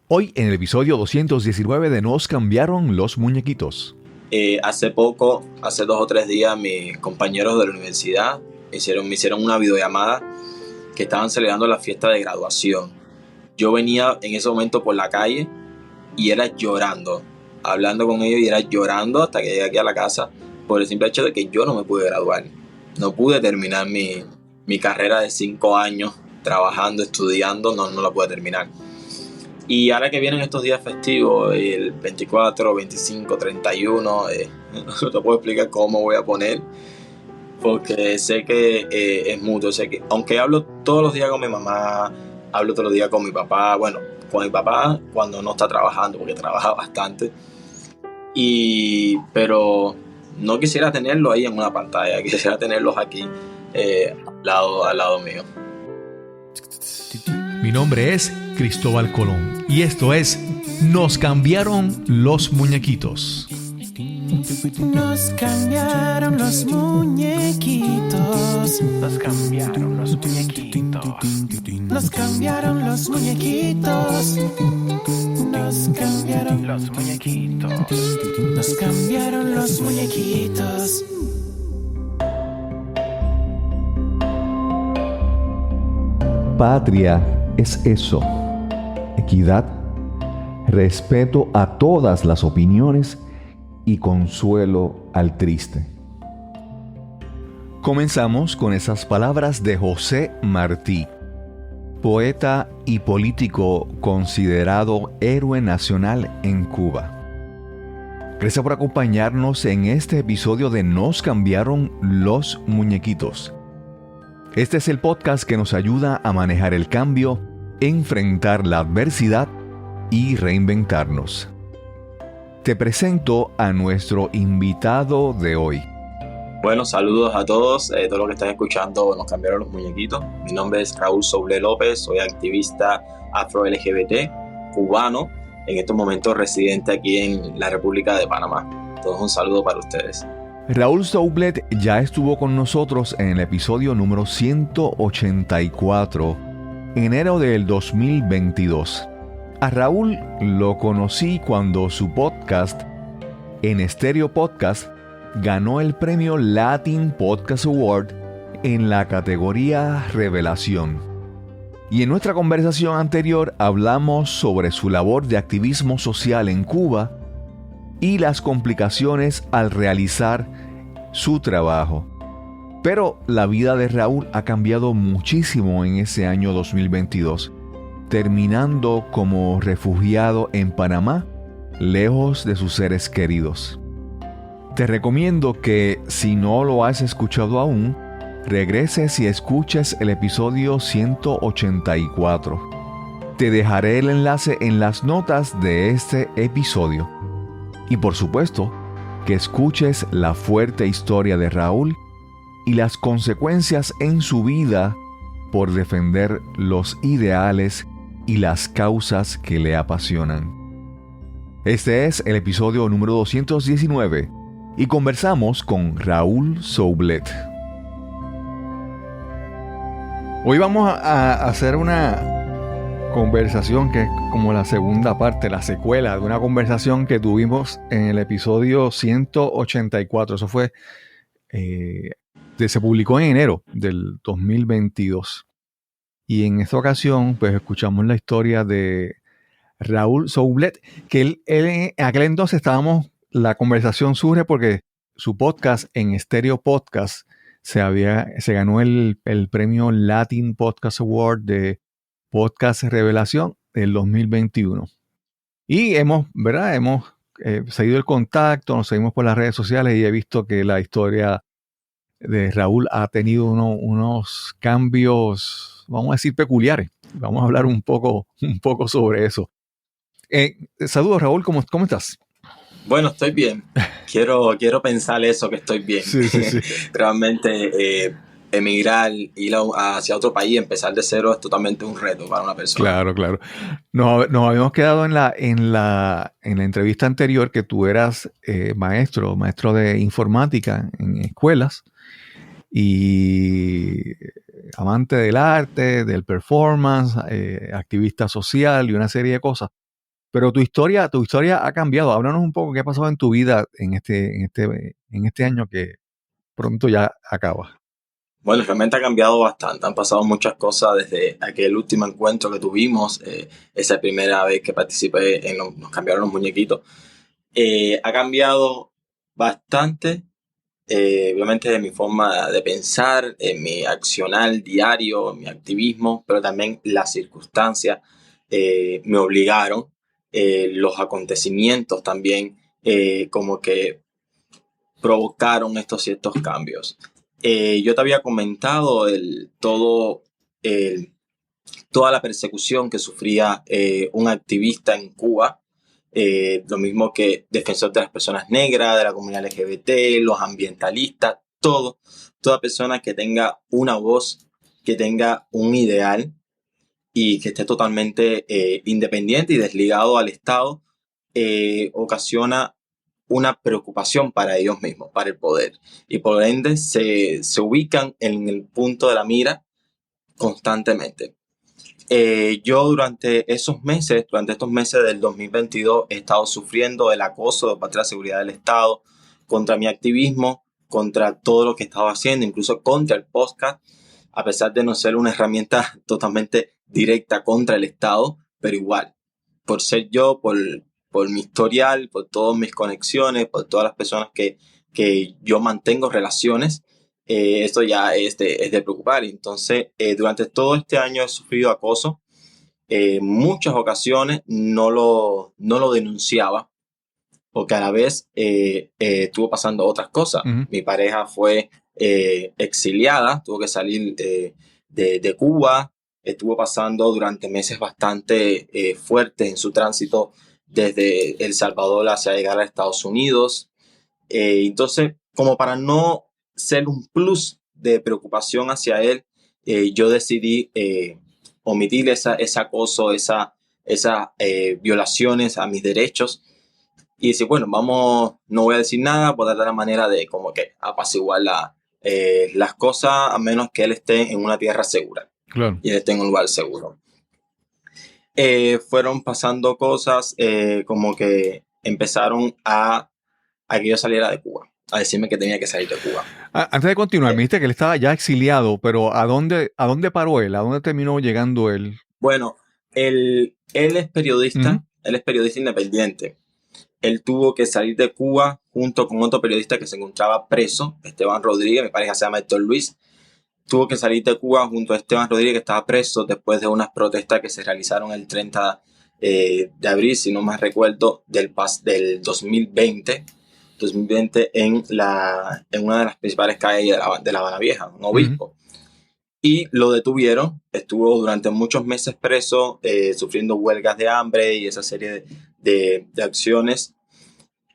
Hoy en el episodio 219 de Nos cambiaron los muñequitos. Hace 2 o 3 días, mis compañeros de la universidad me hicieron una videollamada que estaban celebrando la fiesta de graduación. Yo venía en ese momento por la calle y era llorando, hablando con ellos, y era llorando hasta que llegué aquí a la casa por el simple hecho de que yo no me pude graduar. No pude terminar mi carrera de 5 años trabajando, estudiando, no la pude terminar. Y ahora que vienen estos días festivos, el 24, 25, 31, no te puedo explicar cómo voy a poner, porque sé que es mutuo. Sé que, aunque hablo todos los días con mi mamá, hablo todos los días con mi papá, bueno, con mi papá cuando no está trabajando, porque trabaja bastante, pero no quisiera tenerlo ahí en una pantalla, quisiera tenerlos aquí al lado mío. Mi nombre es Cristóbal Colón y esto es Nos cambiaron los muñequitos. Nos cambiaron los muñequitos. Nos cambiaron los muñequitos. Nos cambiaron los muñequitos. Nos cambiaron Los muñequitos. Nos cambiaron los muñequitos. Patria es eso: equidad, respeto a todas las opiniones y consuelo al triste. Comenzamos con esas palabras de José Martí, poeta y político considerado héroe nacional en Cuba. Gracias por acompañarnos en este episodio de Nos cambiaron los muñequitos. Este es el podcast que nos ayuda a manejar el cambio, enfrentar la adversidad y reinventarnos. Te presento a nuestro invitado de hoy. Bueno, saludos a todos los que están escuchando Nos cambiaron los muñequitos. Mi nombre es Raúl Soublé López, soy activista afro-LGBT, cubano, en estos momentos residente aquí en la República de Panamá. Entonces, un saludo para ustedes. Raúl Soublé ya estuvo con nosotros en el episodio número 184, enero del 2022. A Raúl lo conocí cuando su podcast, En Estéreo Podcast, ganó el premio Latin Podcast Award en la categoría Revelación. Y en nuestra conversación anterior hablamos sobre su labor de activismo social en Cuba y las complicaciones al realizar su trabajo. Pero la vida de Raúl ha cambiado muchísimo en ese año 2022, terminando como refugiado en Panamá, lejos de sus seres queridos. Te recomiendo que, si no lo has escuchado aún, regreses y escuches el episodio 184. Te dejaré el enlace en las notas de este episodio. Y por supuesto, que escuches la fuerte historia de Raúl y las consecuencias en su vida por defender los ideales y las causas que le apasionan. Este es el episodio número 219 y conversamos con Raúl Soublé. Hoy vamos a hacer una conversación que es como la segunda parte, la secuela de una conversación que tuvimos en el episodio 184. Eso fue, se publicó en enero del 2022. Y en esta ocasión, pues escuchamos la historia de Raúl Soublé, que él en aquel entonces la conversación surge porque su podcast, En Estéreo Podcast, se ganó el premio Latin Podcast Award de Podcast Revelación del 2021. Y hemos seguido el contacto, nos seguimos por las redes sociales y he visto que la historia de Raúl ha tenido unos cambios, vamos a decir, peculiares. Vamos a hablar un poco sobre eso. Saludos, Raúl, ¿cómo estás? Bueno, estoy bien. Quiero pensar eso, que estoy bien. Sí. Realmente emigrar, ir hacia otro país, empezar de cero es totalmente un reto para una persona. Claro. Nos habíamos quedado en la entrevista anterior que tú eras maestro de informática en escuelas y amante del arte, del performance, activista social y una serie de cosas. Pero tu historia ha cambiado. Háblanos un poco qué ha pasado en tu vida en este año que pronto ya acaba. Bueno, realmente ha cambiado bastante. Han pasado muchas cosas desde aquel último encuentro que tuvimos, esa primera vez que participé en nos cambiaron los muñequitos. Ha cambiado bastante, obviamente, de mi forma de pensar, en mi accionar diario, en mi activismo, pero también las circunstancias me obligaron, los acontecimientos también, como que provocaron estos ciertos cambios. Yo te había comentado toda la persecución que sufría un activista en Cuba, lo mismo que defensor de las personas negras, de la comunidad LGBT, los ambientalistas, toda persona que tenga una voz, que tenga un ideal y que esté totalmente independiente y desligado al Estado, ocasiona una preocupación para ellos mismos, para el poder. Y por ende se ubican en el punto de la mira constantemente. Yo durante estos meses del 2022, he estado sufriendo el acoso de parte de la seguridad del Estado contra mi activismo, contra todo lo que estaba haciendo, incluso contra el podcast, a pesar de no ser una herramienta totalmente directa contra el Estado, pero igual, por ser yo, por mi historial, por todas mis conexiones, por todas las personas que yo mantengo relaciones, esto ya es de preocupar. Entonces, durante todo este año he sufrido acoso. Muchas ocasiones no lo denunciaba, porque a la vez estuvo pasando otras cosas. Uh-huh. Mi pareja fue exiliada, tuvo que salir de Cuba, estuvo pasando durante meses bastante fuertes en su tránsito desde El Salvador hacia llegar a Estados Unidos. Entonces, como para no ser un plus de preocupación hacia él, yo decidí omitir ese acoso, esas violaciones a mis derechos, y decir, bueno, no voy a decir nada, voy a dar la manera de como que apaciguar las cosas, a menos que él esté en una tierra segura. Claro. Y él esté en un lugar seguro. Fueron pasando cosas como que empezaron a que yo saliera de Cuba, a decirme que tenía que salir de Cuba. Antes de continuar, me dijiste que él estaba ya exiliado, pero ¿a dónde paró él? ¿A dónde terminó llegando él? Bueno, él es periodista, Uh-huh. Él es periodista independiente. Él tuvo que salir de Cuba junto con otro periodista que se encontraba preso, Esteban Rodríguez, mi pareja se llama Héctor Luis. Tuvo que salir de Cuba junto a Esteban Rodríguez, que estaba preso después de unas protestas que se realizaron el 30 de abril, si no más recuerdo, del 2020 en una de las principales calles de La Habana Vieja, un obispo. Uh-huh. Y lo detuvieron, estuvo durante muchos meses preso, sufriendo huelgas de hambre y esa serie de acciones,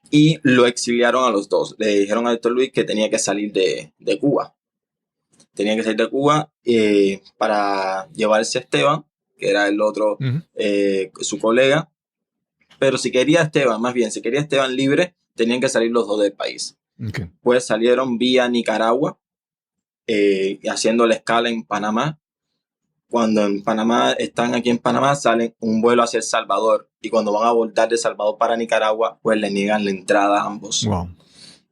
y lo exiliaron a los dos. Le dijeron a Héctor Luis que tenía que salir de Cuba. Tenía que salir de Cuba para llevarse a Esteban, que era el otro, uh-huh, su colega. Pero si quería Esteban libre, tenían que salir los dos del país. Okay. Pues salieron vía Nicaragua, haciendo la escala en Panamá. Cuando están aquí en Panamá, salen un vuelo hacia El Salvador. Y cuando van a voltar de El Salvador para Nicaragua, pues le niegan la entrada a ambos. Wow.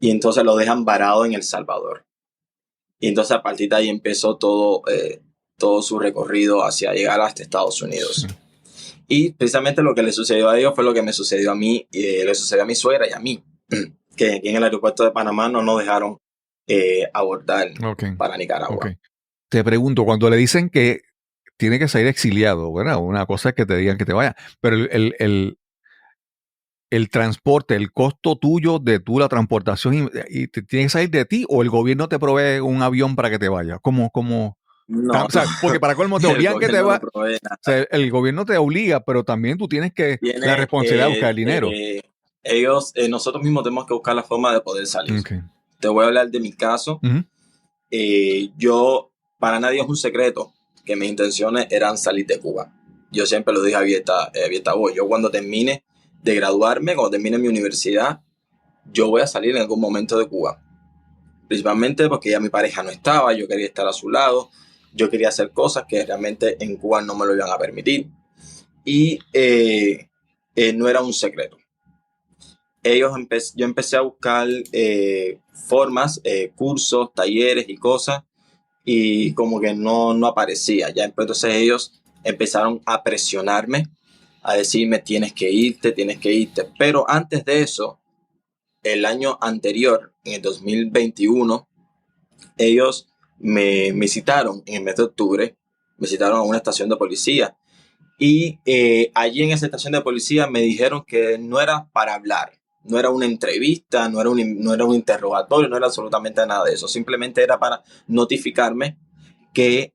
Y entonces lo dejan varado en El Salvador. Y entonces a partir de ahí empezó todo su recorrido hacia llegar hasta Estados Unidos. Sí. Y precisamente lo que le sucedió a ellos fue lo que me sucedió a mí, le sucedió a mi suegra y a mí, que aquí en el aeropuerto de Panamá no nos dejaron abordar para Nicaragua. Okay. Te pregunto, cuando le dicen que tiene que salir exiliado, ¿verdad? Una cosa es que te digan que te vaya, pero el transporte, el costo tuyo de la transportación y te tiene que salir de ti, o el gobierno te provee un avión para que te vaya. ¿Cómo? No. O sea, porque para colmo te obligan que te vaya. O sea, el gobierno te obliga, pero también tú tienes la responsabilidad de buscar el dinero. Nosotros mismos tenemos que buscar la forma de poder salir. Okay. Te voy a hablar de mi caso. Uh-huh. Yo, para nadie es un secreto que mis intenciones eran salir de Cuba. Yo siempre lo dije abierta voz. Yo cuando termine de graduarme, cuando termine mi universidad, yo voy a salir en algún momento de Cuba. Principalmente porque ya mi pareja no estaba, yo quería estar a su lado, yo quería hacer cosas que realmente en Cuba no me lo iban a permitir. Y no era un secreto. Yo empecé a buscar formas, cursos, talleres y cosas, y como que no aparecía. Ya entonces ellos empezaron a presionarme, a decirme tienes que irte. Pero antes de eso, el año anterior, en el 2021, ellos me citaron en el mes de octubre, me citaron a una estación de policía. Y allí en esa estación de policía me dijeron que no era para hablar, no era una entrevista, no era un interrogatorio, no era absolutamente nada de eso. Simplemente era para notificarme que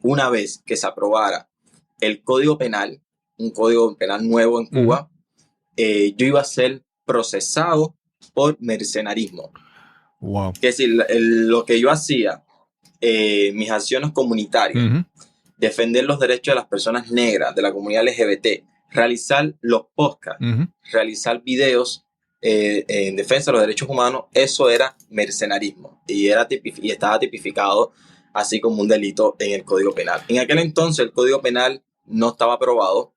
una vez que se aprobara el Código Penal, un Código Penal nuevo en Cuba, yo iba a ser procesado por mercenarismo. Wow. Es decir, lo que yo hacía, mis acciones comunitarias, defender los derechos de las personas negras, de la comunidad LGBT, realizar los podcasts, realizar videos en defensa de los derechos humanos, eso era mercenarismo y estaba tipificado así como un delito en el Código Penal. En aquel entonces el Código Penal no estaba aprobado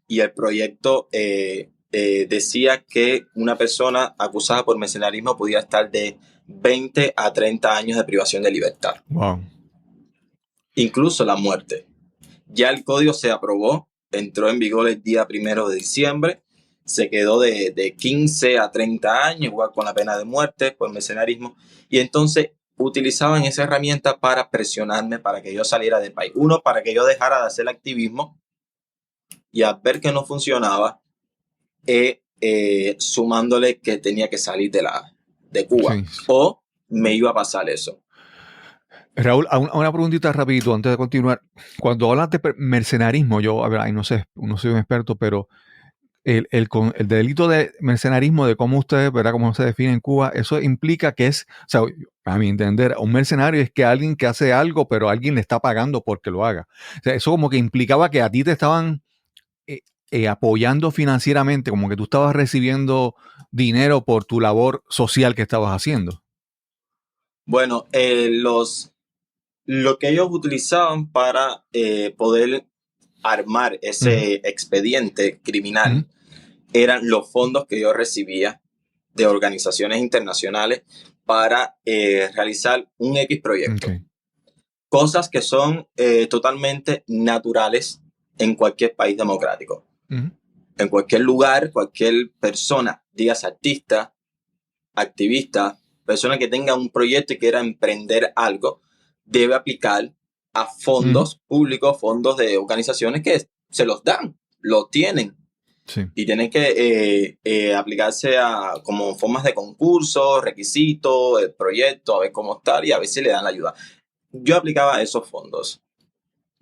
y el proyecto decía que una persona acusada por mercenarismo podía estar de 20 a 30 años de privación de libertad. Wow. Incluso la muerte. Ya el código se aprobó, entró en vigor el día 1 de diciembre, se quedó de 15 a 30 años, igual con la pena de muerte por mercenarismo, y entonces utilizaban esa herramienta para presionarme para que yo saliera del país. Uno, para que yo dejara de hacer activismo, y al ver que no funcionaba, sumándole que tenía que salir de Cuba, Sí. o me iba a pasar eso. Raúl, una preguntita rapidito antes de continuar. Cuando hablas de mercenarismo, yo, a ver, ahí no sé, no soy un experto, pero el delito de mercenarismo, de cómo ustedes, ¿verdad? Cómo se define en Cuba, eso implica que es, o sea, a mi entender, un mercenario es que alguien que hace algo, pero alguien le está pagando porque lo haga. O sea, eso como que implicaba que a ti te estaban apoyando financieramente, como que tú estabas recibiendo dinero por tu labor social que estabas haciendo. Bueno, lo que ellos utilizaban para poder armar ese expediente criminal eran los fondos que yo recibía de organizaciones internacionales para realizar un X proyecto. Okay. Cosas que son totalmente naturales en cualquier país democrático. En cualquier lugar, cualquier persona, dígase artista, activista, persona que tenga un proyecto y quiera emprender algo, debe aplicar a fondos públicos, fondos de organizaciones que se los dan, lo tienen. Sí. Y tienen que aplicarse a como formas de concurso, requisitos, el proyecto, a ver cómo está y a ver si le dan la ayuda. Yo aplicaba esos fondos.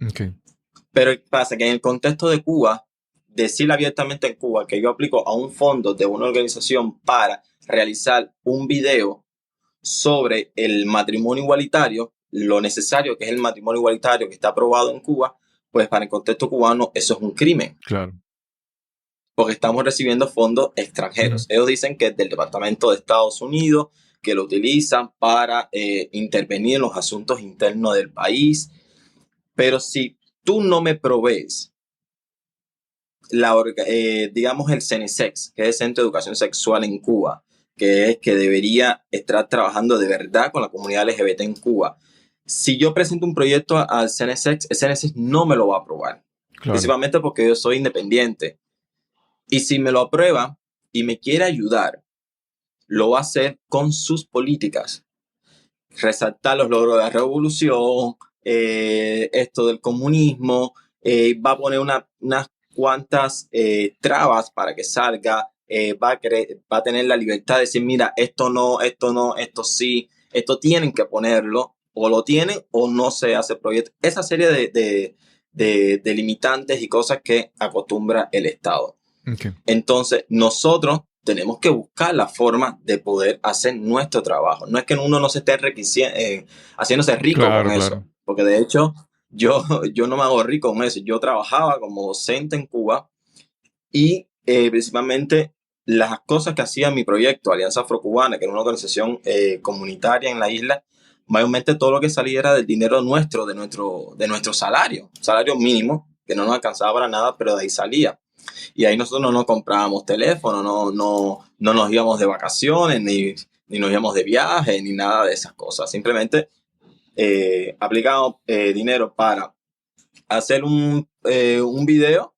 Okay. Pero pasa que en el contexto de Cuba, decir abiertamente en Cuba que yo aplico a un fondo de una organización para realizar un video sobre el matrimonio igualitario, lo necesario que es el matrimonio igualitario que está aprobado en Cuba, pues para el contexto cubano eso es un crimen. Claro. Porque estamos recibiendo fondos extranjeros. Ellos dicen que es del Departamento de Estados Unidos, que lo utilizan para intervenir en los asuntos internos del país. Pero si tú no me provees digamos el CENISEX, que es el Centro de Educación Sexual en Cuba, que es que debería estar trabajando de verdad con la comunidad LGBT en Cuba. Si yo presento un proyecto al CENISEX, el CENISEX no me lo va a aprobar. Claro. Principalmente porque yo soy independiente. Y si me lo aprueba y me quiere ayudar, lo va a hacer con sus políticas. Resaltar los logros de la revolución, esto del comunismo, va a poner unas cuantas trabas para que salga, va a tener la libertad de decir, mira, esto no, esto sí, esto tienen que ponerlo, o lo tienen o no se hace proyecto. Esa serie de limitantes y cosas que acostumbra el Estado. Okay. Entonces, nosotros tenemos que buscar la forma de poder hacer nuestro trabajo. No es que uno no se esté haciéndose rico con eso. Porque de hecho, yo no me hago rico con eso. Yo trabajaba como docente en Cuba y principalmente las cosas que hacía mi proyecto, Alianza Afrocubana, que era una organización comunitaria en la isla, mayormente todo lo que salía era del dinero nuestro, de nuestro salario mínimo, que no nos alcanzaba para nada, pero de ahí salía. Y ahí nosotros no nos comprábamos teléfono, no nos íbamos de vacaciones, ni nos íbamos de viaje, ni nada de esas cosas. Simplemente aplicábamos dinero para hacer un video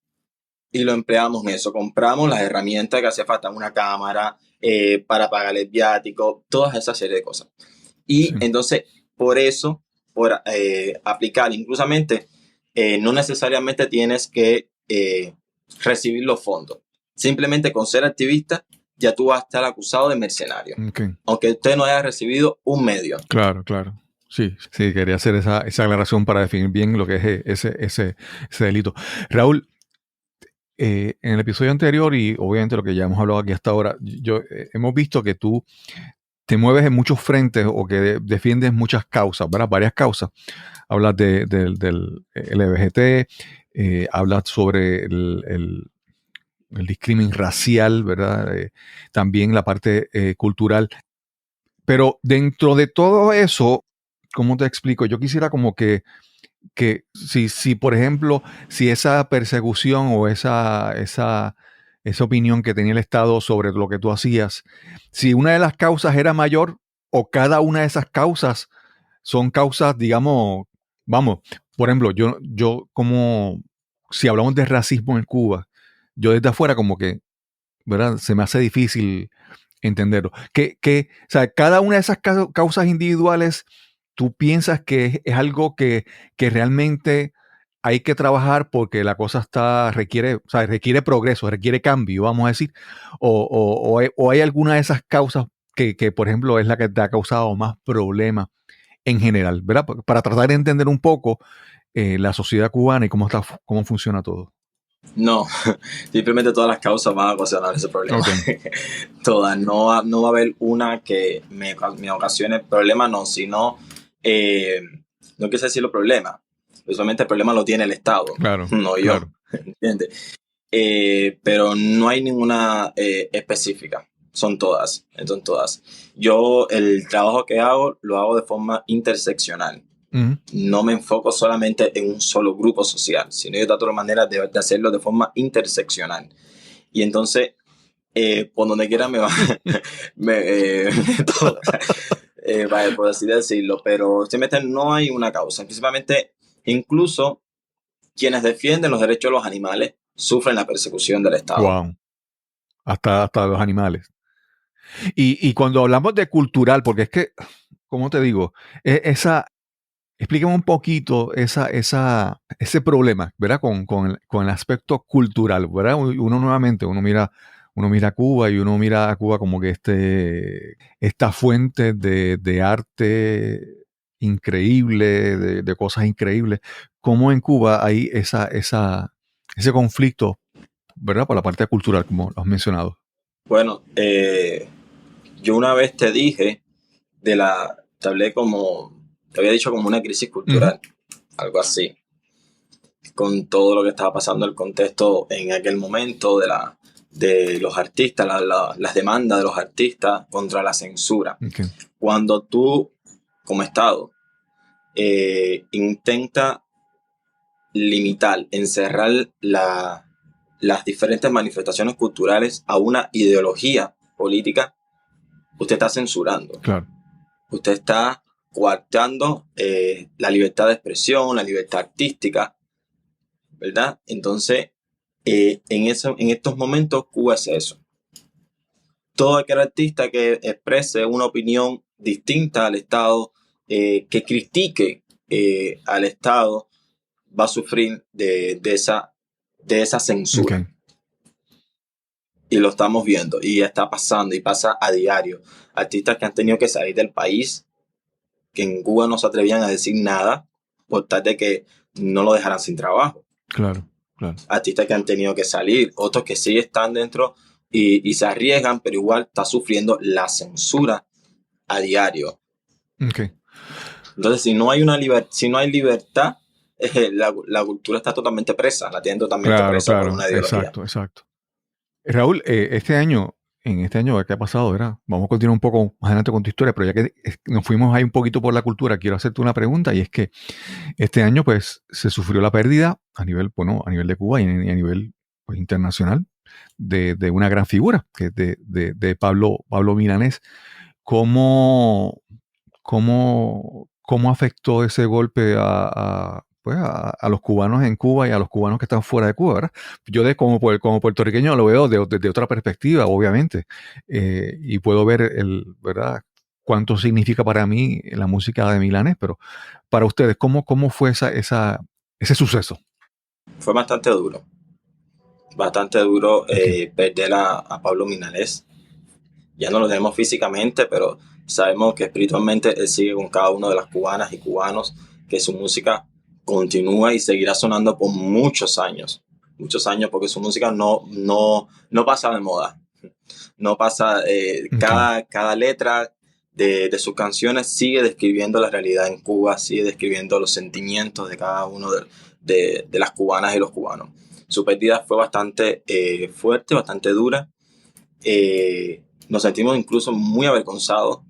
y lo empleamos en eso. Compramos las herramientas que hace falta, una cámara, para pagar el viático, todas esas serie de cosas. Y Sí. entonces, por eso, por aplicar, inclusamente, no necesariamente tienes que recibir los fondos. Simplemente con ser activista, ya tú vas a estar acusado de mercenario, Ok. aunque usted no haya recibido un medio. Claro, claro. Sí, sí, quería hacer esa aclaración para definir bien lo que es ese delito. Raúl, en el episodio anterior y obviamente lo que ya hemos hablado aquí hasta ahora, hemos visto que tú te mueves en muchos frentes o que defiendes muchas causas, ¿verdad? Varias causas. Hablas del LGBT, hablas sobre el discrimen racial, ¿verdad? También la parte cultural. Pero dentro de todo eso, ¿cómo te explico? Yo quisiera como que si por ejemplo, si esa persecución o esa opinión que tenía el Estado sobre lo que tú hacías, si una de las causas era mayor o cada una de esas causas son causas, digamos, vamos, por ejemplo, yo como, si hablamos de racismo en Cuba, yo desde afuera como que, ¿verdad? Se me hace difícil entenderlo. O sea, cada una de esas causas individuales, tú piensas que es algo que realmente hay que trabajar porque la cosa requiere progreso, requiere cambio, vamos a decir, o hay alguna de esas causas que, por ejemplo, es la que te ha causado más problemas en general, ¿verdad? Para tratar de entender un poco la sociedad cubana y cómo funciona todo. No, simplemente todas las causas van a ocasionar ese problema. Okay. Todas, no va a haber una que me ocasione problema, no, sino, no quise decirlo problema, usualmente el problema lo tiene el Estado, Claro, no yo, claro. ¿entiendes? Pero no hay ninguna específica, son todas. Yo el trabajo que hago, lo hago de forma interseccional. Uh-huh. No me enfoco solamente en un solo grupo social, sino yo trato de maneras de hacerlo de forma interseccional. Y entonces, por donde quiera me va, todo, vaya, por así decirlo, pero simplemente no hay una causa. Principalmente, incluso quienes defienden los derechos de los animales sufren la persecución del Estado. Wow. Hasta los animales. Y cuando hablamos de cultural, porque es que, ¿cómo te digo? Explícame un poquito ese problema, ¿verdad? Con el aspecto cultural, ¿verdad? Uno mira a Cuba y uno mira a Cuba como que esta fuente de arte increíble, de cosas increíbles. ¿Cómo en Cuba hay ese conflicto, ¿verdad? Por la parte cultural, como lo has mencionado. Bueno, yo una vez te dije te había dicho como una crisis cultural, algo así, con todo lo que estaba pasando, el contexto en aquel momento de los artistas, las demandas de los artistas contra la censura. Okay. Cuando tú, como Estado, intenta limitar, encerrar las diferentes manifestaciones culturales a una ideología política, usted está censurando. Claro. Usted está coartando la libertad de expresión, la libertad artística, ¿verdad? Entonces, en estos momentos, Cuba es eso. Todo aquel artista que exprese una opinión distinta al Estado, que critique al Estado, va a sufrir de esa censura. Okay. Y lo estamos viendo, y está pasando, y pasa a diario. Artistas que han tenido que salir del país, que en Cuba no se atrevían a decir nada, por tal de que no lo dejaran sin trabajo. Claro, claro. Artistas que han tenido que salir, otros que sí están dentro y se arriesgan, pero igual está sufriendo la censura a diario. Okay. Entonces, si no hay libertad, la cultura está totalmente presa, la tienen totalmente presa por una ideología. Exacto. Raúl, en este año ¿qué ha pasado? ¿Verdad? Vamos a continuar un poco más adelante con tu historia, pero ya que nos fuimos ahí un poquito por la cultura, quiero hacerte una pregunta, y es que este año pues se sufrió la pérdida a nivel de Cuba y a nivel pues, internacional de una gran figura, que es de Pablo Milanés. ¿Cómo afectó ese golpe pues a los cubanos en Cuba y a los cubanos que están fuera de Cuba, ¿verdad? Yo como puertorriqueño lo veo desde otra perspectiva, obviamente, y puedo ver ¿verdad? Cuánto significa para mí la música de Milanés, pero para ustedes, ¿cómo fue ese suceso? Fue bastante duro perder a Pablo Milanés. Ya no lo tenemos físicamente, pero sabemos que espiritualmente él sigue con cada uno de las cubanas y cubanos, que su música continúa y seguirá sonando por muchos años, porque su música no pasa de moda, no pasa, Okay. cada letra de sus canciones sigue describiendo la realidad en Cuba, sigue describiendo los sentimientos de cada uno de las cubanas y los cubanos. Su pérdida fue bastante fuerte, bastante dura. Nos sentimos incluso muy avergonzados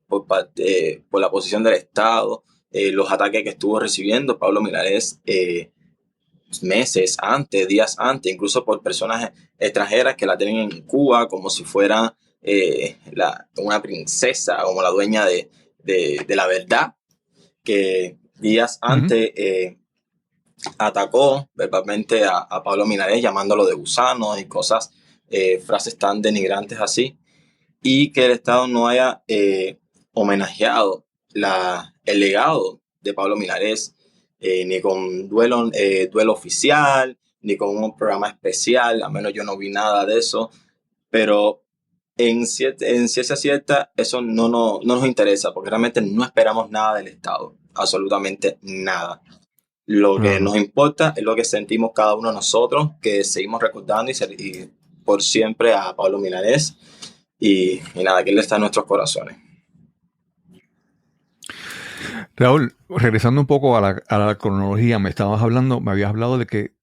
por la posición del Estado, los ataques que estuvo recibiendo Pablo Milanés meses antes, días antes, incluso por personas extranjeras que la tienen en Cuba como si fuera una princesa, como la dueña de la verdad, que días antes atacó verbalmente a Pablo Milanés llamándolo de gusano y cosas, frases tan denigrantes así, y que el Estado no haya homenajeado el legado de Pablo Milanés, ni con duelo oficial, ni con un programa especial, al menos yo no vi nada de eso, pero en ciencia cierta eso no nos interesa, porque realmente no esperamos nada del Estado, absolutamente nada. Lo que nos importa es lo que sentimos cada uno de nosotros, que seguimos recordando y por siempre a Pablo Milanés. Y nada, que él está en nuestros corazones. Raúl, regresando un poco a la cronología, me habías hablado de que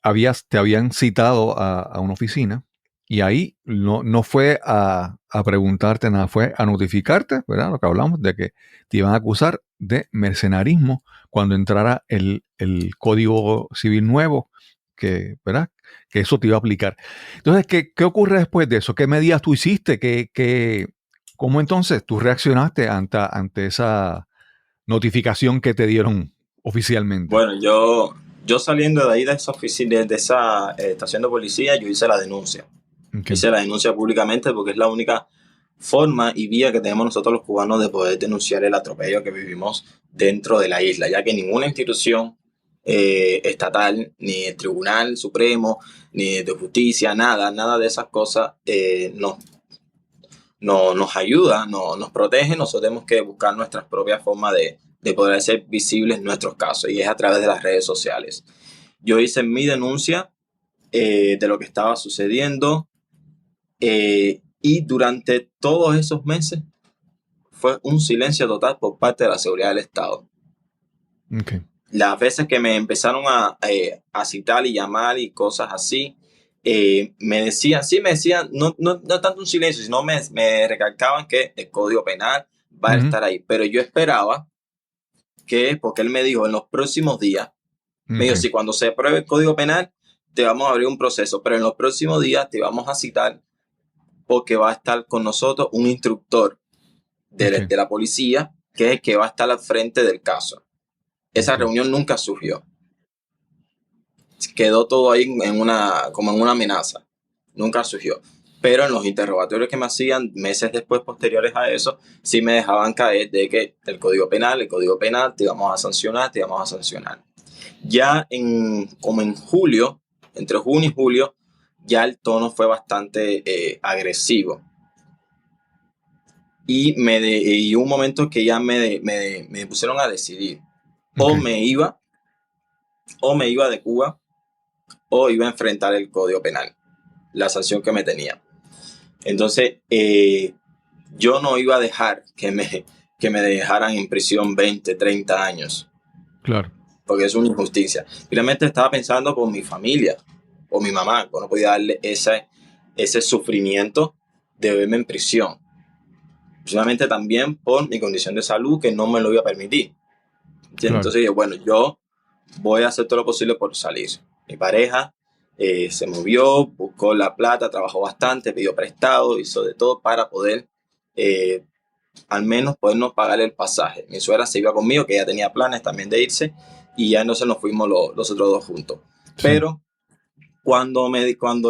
te habían citado a una oficina y ahí no fue a preguntarte nada, fue a notificarte, ¿verdad? Lo que hablamos de que te iban a acusar de mercenarismo cuando entrara el Código Civil nuevo, ¿verdad? Que eso te iba a aplicar. Entonces, ¿qué ocurre después de eso? ¿Qué medidas tú hiciste? ¿Cómo entonces tú reaccionaste ante esa notificación que te dieron oficialmente? Bueno, yo saliendo de ahí de esa oficina, de esa estación de policía, yo hice la denuncia. Okay. Hice la denuncia públicamente porque es la única forma y vía que tenemos nosotros los cubanos de poder denunciar el atropello que vivimos dentro de la isla, ya que ninguna institución estatal, ni el Tribunal Supremo, ni de Justicia, nada de esas cosas nos ayuda, nos protege. Nosotros tenemos que buscar nuestras propias formas de poder hacer visibles nuestros casos, y es a través de las redes sociales. Yo hice mi denuncia de lo que estaba sucediendo, y durante todos esos meses fue un silencio total por parte de la seguridad del Estado. Okay. Las veces que me empezaron a citar y llamar y cosas así, me decían, no tanto un silencio, sino me recalcaban que el Código Penal va a estar ahí. Pero yo esperaba porque él me dijo en los próximos días, me dijo, si cuando se apruebe el Código Penal, te vamos a abrir un proceso, pero en los próximos días te vamos a citar porque va a estar con nosotros un instructor de la policía, que es el que va a estar al frente del caso. Esa reunión nunca surgió. Quedó todo ahí como en una amenaza. Nunca surgió. Pero en los interrogatorios que me hacían meses después, posteriores a eso, sí me dejaban caer de que el Código Penal, te íbamos a sancionar. Ya como en julio, entre junio y julio, ya el tono fue bastante agresivo. Y un momento que ya me pusieron a decidir. O me iba de Cuba, o iba a enfrentar el Código Penal, la sanción que me tenía. Entonces, yo no iba a dejar que me dejaran en prisión 20, 30 años. Claro. Porque es una injusticia. Finalmente estaba pensando por mi familia, por mi mamá, que no podía darle ese sufrimiento de verme en prisión. Principalmente también por mi condición de salud, que no me lo iba a permitir. Claro. Entonces yo voy a hacer todo lo posible por salir. Mi pareja se movió, buscó la plata, trabajó bastante, pidió prestado, hizo de todo para poder al menos podernos pagar el pasaje. Mi suegra se iba conmigo, que ella tenía planes también de irse, y ya entonces nos fuimos los otros dos juntos. Sí. Pero cuando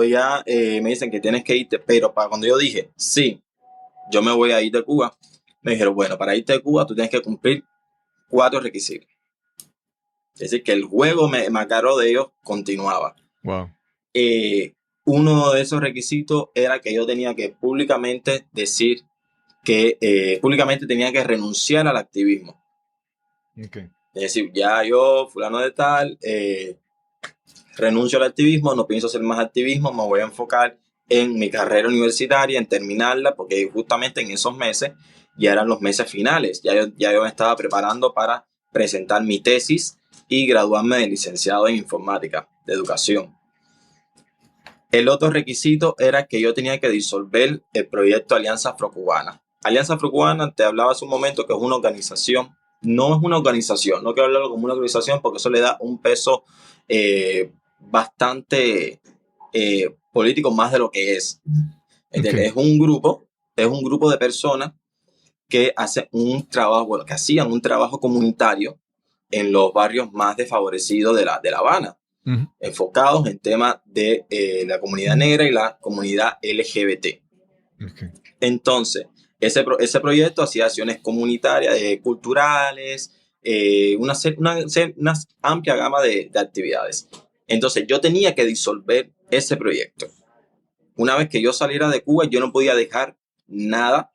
ya me dicen que tienes que irte, pero cuando yo dije, sí, yo me voy a ir de Cuba, me dijeron, bueno, para irte de Cuba tú tienes que cumplir 4 requisitos. Es decir, que el juego macabro de ellos continuaba. Wow. Uno de esos requisitos era que yo tenía que públicamente decir que públicamente tenía que renunciar al activismo. Okay. Es decir, ya yo, fulano de tal, renuncio al activismo, no pienso hacer más activismo, me voy a enfocar en mi carrera universitaria, en terminarla, porque justamente en esos meses ya eran los meses finales, ya yo me estaba preparando para presentar mi tesis y graduarme de licenciado en informática de educación. El otro requisito era que yo tenía que disolver el proyecto Alianza Afrocubana. Alianza Afrocubana, te hablaba hace un momento que es una organización. No es una organización, no quiero hablarlo como una organización porque eso le da un peso bastante político más de lo que es. Okay. Es un grupo de personas que hacen un trabajo, bueno, que hacían un trabajo comunitario en los barrios más desfavorecidos de La Habana, enfocados en temas de la comunidad negra y la comunidad LGBT. Okay. Entonces, ese proyecto hacía acciones comunitarias, culturales, una amplia gama de actividades. Entonces, yo tenía que disolver ese proyecto. Una vez que yo saliera de Cuba, yo no podía dejar nada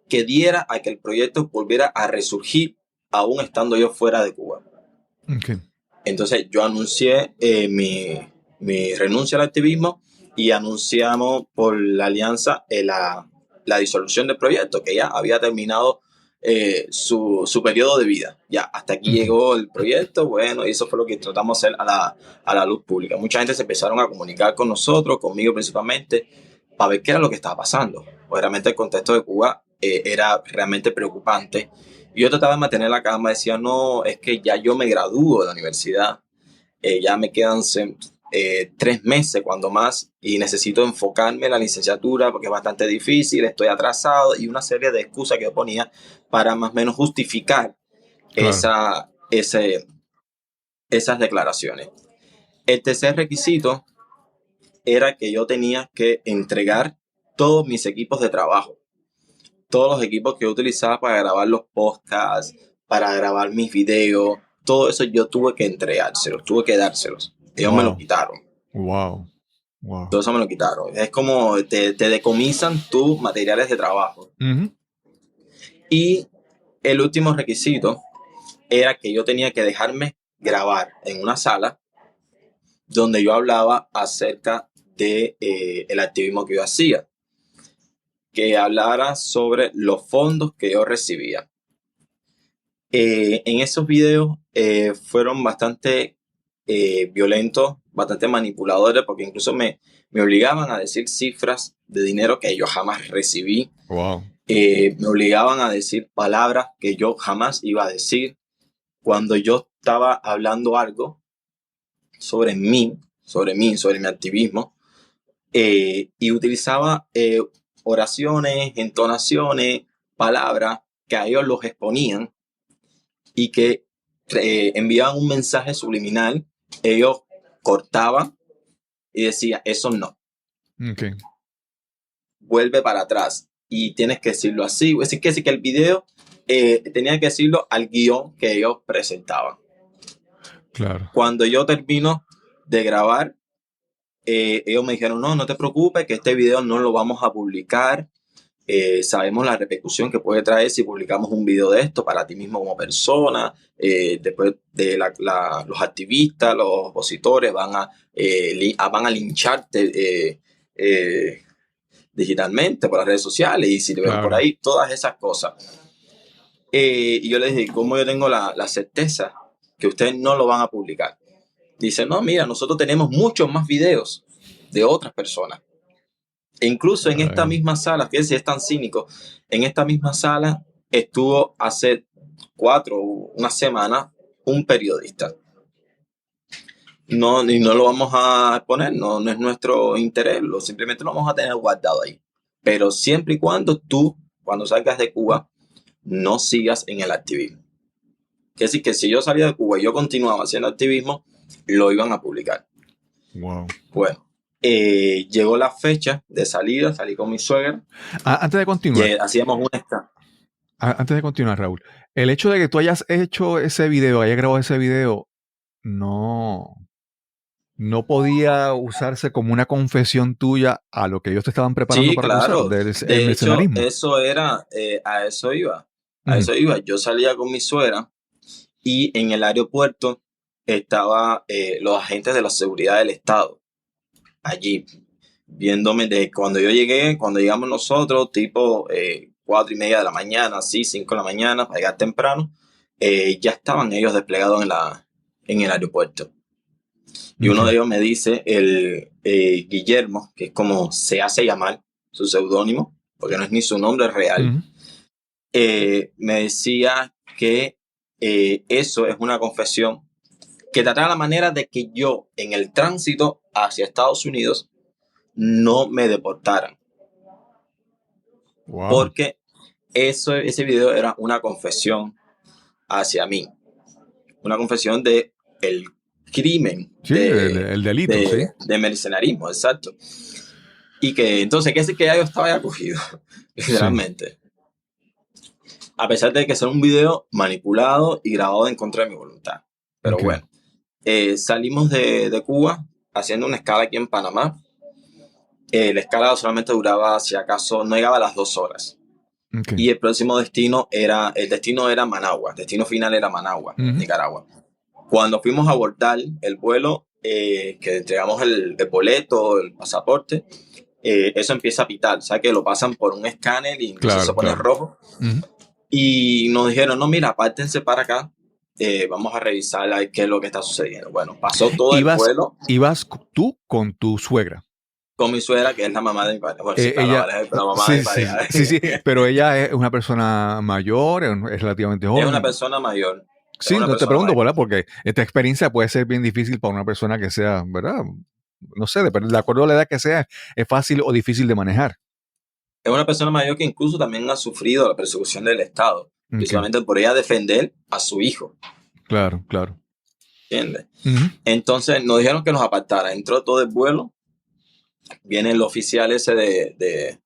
que diera a que el proyecto volviera a resurgir, aún estando yo fuera de Cuba. Okay. Entonces, yo anuncié mi renuncia al activismo y anunciamos por la alianza la disolución del proyecto, que ya había terminado su periodo de vida. Ya, hasta aquí llegó el proyecto, bueno, y eso fue lo que tratamos de hacer a la luz pública. Mucha gente se empezaron a comunicar con nosotros, conmigo principalmente, para ver qué era lo que estaba pasando. Pues realmente el contexto de Cuba era realmente preocupante. Y yo trataba de mantener la calma, decía, no, es que ya yo me gradúo de la universidad, ya me quedan 3 meses cuando más y necesito enfocarme en la licenciatura porque es bastante difícil, estoy atrasado y una serie de excusas que yo ponía para más o menos justificar claro. esas declaraciones. El tercer requisito era que yo tenía que entregar todos mis equipos de trabajo, todos los equipos que yo utilizaba para grabar los podcasts, para grabar mis videos, todo eso yo tuve que entregárselos, tuve que dárselos. Ellos me lo quitaron. Wow. Todo eso me lo quitaron. Es como te decomisan tus materiales de trabajo. Y el último requisito era que yo tenía que dejarme grabar en una sala donde yo hablaba acerca de el activismo que yo hacía. Que hablara sobre los fondos que yo recibía. En esos videos fueron bastante violentos, bastante manipuladores, porque incluso me obligaban a decir cifras de dinero que yo jamás recibí. Wow. Me obligaban a decir palabras que yo jamás iba a decir. Cuando yo estaba hablando algo sobre mi activismo, y utilizaba oraciones, entonaciones, palabras que a ellos los exponían y que enviaban un mensaje subliminal, ellos cortaban y decían, eso no. Okay. Vuelve para atrás y tienes que decirlo así. Es decir, que el video tenía que decirlo al guión que ellos presentaban. Claro. Cuando yo termino de grabar, ellos me dijeron, no te preocupes, que este video no lo vamos a publicar. Sabemos la repercusión que puede traer si publicamos un video de esto para ti mismo como persona. Después de los activistas, los opositores van a lincharte digitalmente por las redes sociales y si te ven por ahí, todas esas cosas. Y yo les dije, ¿cómo yo tengo la certeza que ustedes no lo van a publicar? Dice, no, mira, nosotros tenemos muchos más videos de otras personas. E incluso en esta misma sala, fíjense, es tan cínico, en esta misma sala estuvo hace una semana, un periodista. no, y no lo vamos a exponer, no es nuestro interés, simplemente lo vamos a tener guardado ahí. Pero siempre y cuando tú, cuando salgas de Cuba, no sigas en el activismo. Quiere decir que si yo salía de Cuba y yo continuaba haciendo activismo, lo iban a publicar. Wow. Bueno, llegó la fecha de salida, salí con mi suegra. Antes de continuar, Hacíamos una antes de continuar, Raúl, el hecho de que tú hayas hecho ese video, hayas grabado ese video, no podía usarse como una confesión tuya a lo que ellos te estaban preparando Sí, para acusar claro. del De hecho, mercenarismo. eso era, a eso iba. A Ujú. eso iba. Yo salía con mi suegra y en el aeropuerto estaban los agentes de la seguridad del Estado allí, viéndome de cuando yo llegué, cuando llegamos nosotros, tipo 4:30 de la mañana, así, 5 de la mañana, para llegar temprano, ya estaban ellos desplegados en el aeropuerto. Y uno Ok. de ellos me dice, el Guillermo, que es como se hace llamar, su seudónimo, porque no es ni su nombre real, Ujú. me decía que eso es una confesión que trataba la manera de que yo en el tránsito hacia Estados Unidos no me deportaran, Wow. porque ese video era una confesión hacia mí, una confesión de el crimen Sí, el delito, sí. de mercenarismo, exacto. Y que entonces, ¿qué es que ya yo estaba ya cogido? Literalmente. A pesar de que sea un video manipulado y grabado en contra de mi voluntad. Pero Ok. bueno, salimos de Cuba haciendo una escala aquí en Panamá. La escala solamente duraba, si acaso, no llegaba a las 2 horas. Ok. Y el destino era Managua. El destino final era Managua, Ujú. Nicaragua. Cuando fuimos a abordar el vuelo, que entregamos el boleto, el pasaporte, eso empieza a pitar. O sea, que lo pasan por un escáner y entonces Claro, se pone claro. rojo. Ujú. Y nos dijeron, no, mira, apártense para acá. Vamos a revisar a ver qué es lo que está sucediendo. Bueno, pasó todo el vuelo Ibas tú con tu suegra. con mi suegra, que es la mamá de mi pareja. Bueno, sí, claro, Ella, la mamá de mi pareja. sí, pero ella es una persona mayor, es relativamente Es joven. una persona mayor. Es Sí, una no te persona pregunto, mayor. ¿verdad? Porque esta experiencia puede ser bien difícil para una persona que sea, ¿verdad? No sé, de acuerdo a la edad que sea, es fácil o difícil de manejar. Es una persona mayor que incluso también ha sufrido la persecución del Estado, Ok. precisamente por ella defender a su hijo. Claro, claro. ¿Entiendes? Ujú. Entonces nos dijeron que nos apartara. Entró todo el vuelo. Viene el oficial ese de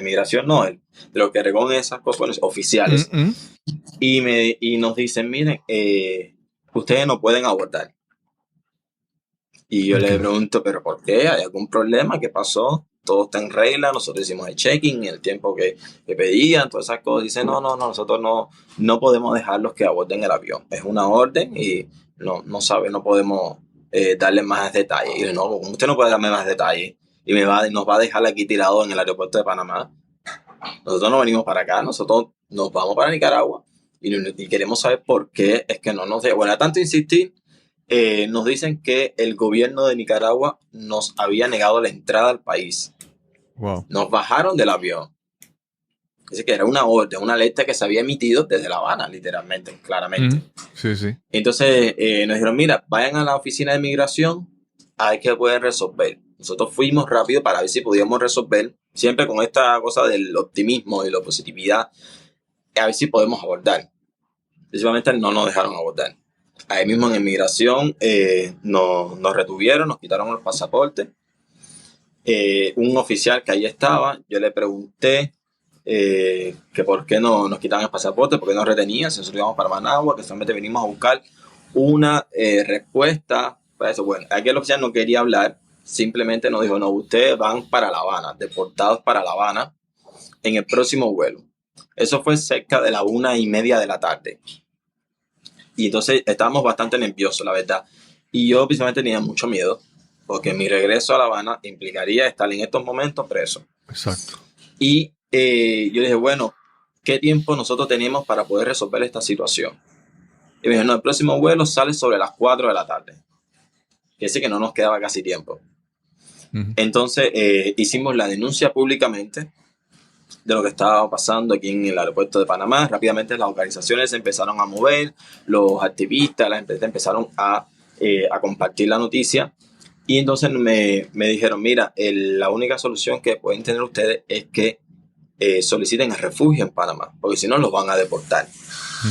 migración, no, de lo que regó esas cosas, oficiales. Mm, mm. Y nos dicen, miren, ustedes no pueden abordar. Y yo Ok. le pregunto, ¿pero por qué? ¿Hay algún problema? ¿Qué pasó? Todo está en regla, nosotros hicimos el check-in, el tiempo que pedían, todas esas cosas. Dice, no, nosotros no podemos dejarlos que aborden el avión. Es una orden y no podemos darle más detalles. Y yo, no, usted no puede darme más detalles. Y nos va a dejar aquí tirado en el aeropuerto de Panamá. Nosotros no venimos para acá, nosotros nos vamos para Nicaragua y queremos saber por qué es que no nos deja. Bueno, a tanto insistir, nos dicen que el gobierno de Nicaragua nos había negado la entrada al país. Wow. Nos bajaron del avión. Dice que era una orden, una alerta que se había emitido desde La Habana, literalmente, claramente. Sí, sí. Entonces nos dijeron, mira, vayan a la oficina de migración, a ver qué pueden resolver. Nosotros fuimos rápido para ver si podíamos resolver, siempre con esta cosa del optimismo y la positividad, a ver si podemos abordar. Principalmente no nos dejaron abordar. Ahí mismo en inmigración nos retuvieron, nos quitaron los pasaportes. Un oficial que ahí estaba, yo le pregunté que por qué no nos quitaban el pasaporte, por qué nos retenían, si nosotros íbamos para Managua, que solamente venimos a buscar una respuesta para eso. Bueno, aquel oficial no quería hablar, simplemente nos dijo, no, ustedes van para La Habana, deportados para La Habana en el próximo vuelo. Eso fue cerca de la 1:30 de la tarde. Y entonces estábamos bastante nerviosos, la verdad. Y yo principalmente tenía mucho miedo, porque mi regreso a La Habana implicaría estar en estos momentos preso. Exacto. Y yo dije, bueno, ¿qué tiempo nosotros tenemos para poder resolver esta situación? Y me dijo, no, el próximo vuelo sale sobre las 4 de la tarde. Quiere decir que no nos quedaba casi tiempo. Ujú. Entonces hicimos la denuncia públicamente de lo que estaba pasando aquí en el aeropuerto de Panamá. Rápidamente las organizaciones se empezaron a mover, los activistas, las empresas empezaron a a compartir la noticia. Y entonces me dijeron, mira, la única solución que pueden tener ustedes es que soliciten el refugio en Panamá, porque si no los van a deportar.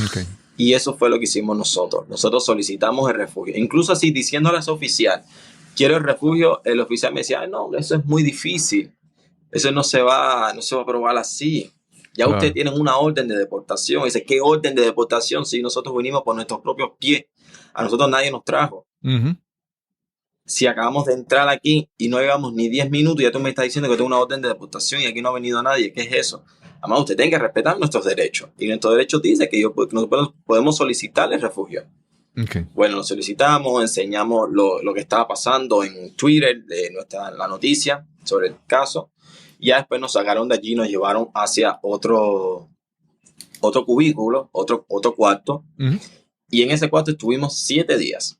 Okay. Y eso fue lo que hicimos nosotros. Nosotros solicitamos el refugio. Incluso así, diciéndole a ese oficial, quiero el refugio, el oficial me decía, no, eso es muy difícil. Eso no se va a aprobar así. Ya Claro. ustedes tienen una orden de deportación. Dice, ¿qué orden de deportación si nosotros vinimos por nuestros propios pies? A nosotros nadie nos trajo. Ujú. Si acabamos de entrar aquí y no llevamos ni 10 minutos, ya tú me estás diciendo que tengo una orden de deportación y aquí no ha venido nadie. ¿Qué es eso? Además, usted tiene que respetar nuestros derechos. Y nuestros derechos dice que nosotros podemos solicitarle refugio. Okay. Bueno, lo solicitamos, enseñamos lo que estaba pasando en Twitter, la noticia sobre el caso. Y ya después nos sacaron de allí y nos llevaron hacia otro cubículo, otro cuarto. Ujú. Y en ese cuarto estuvimos 7 días.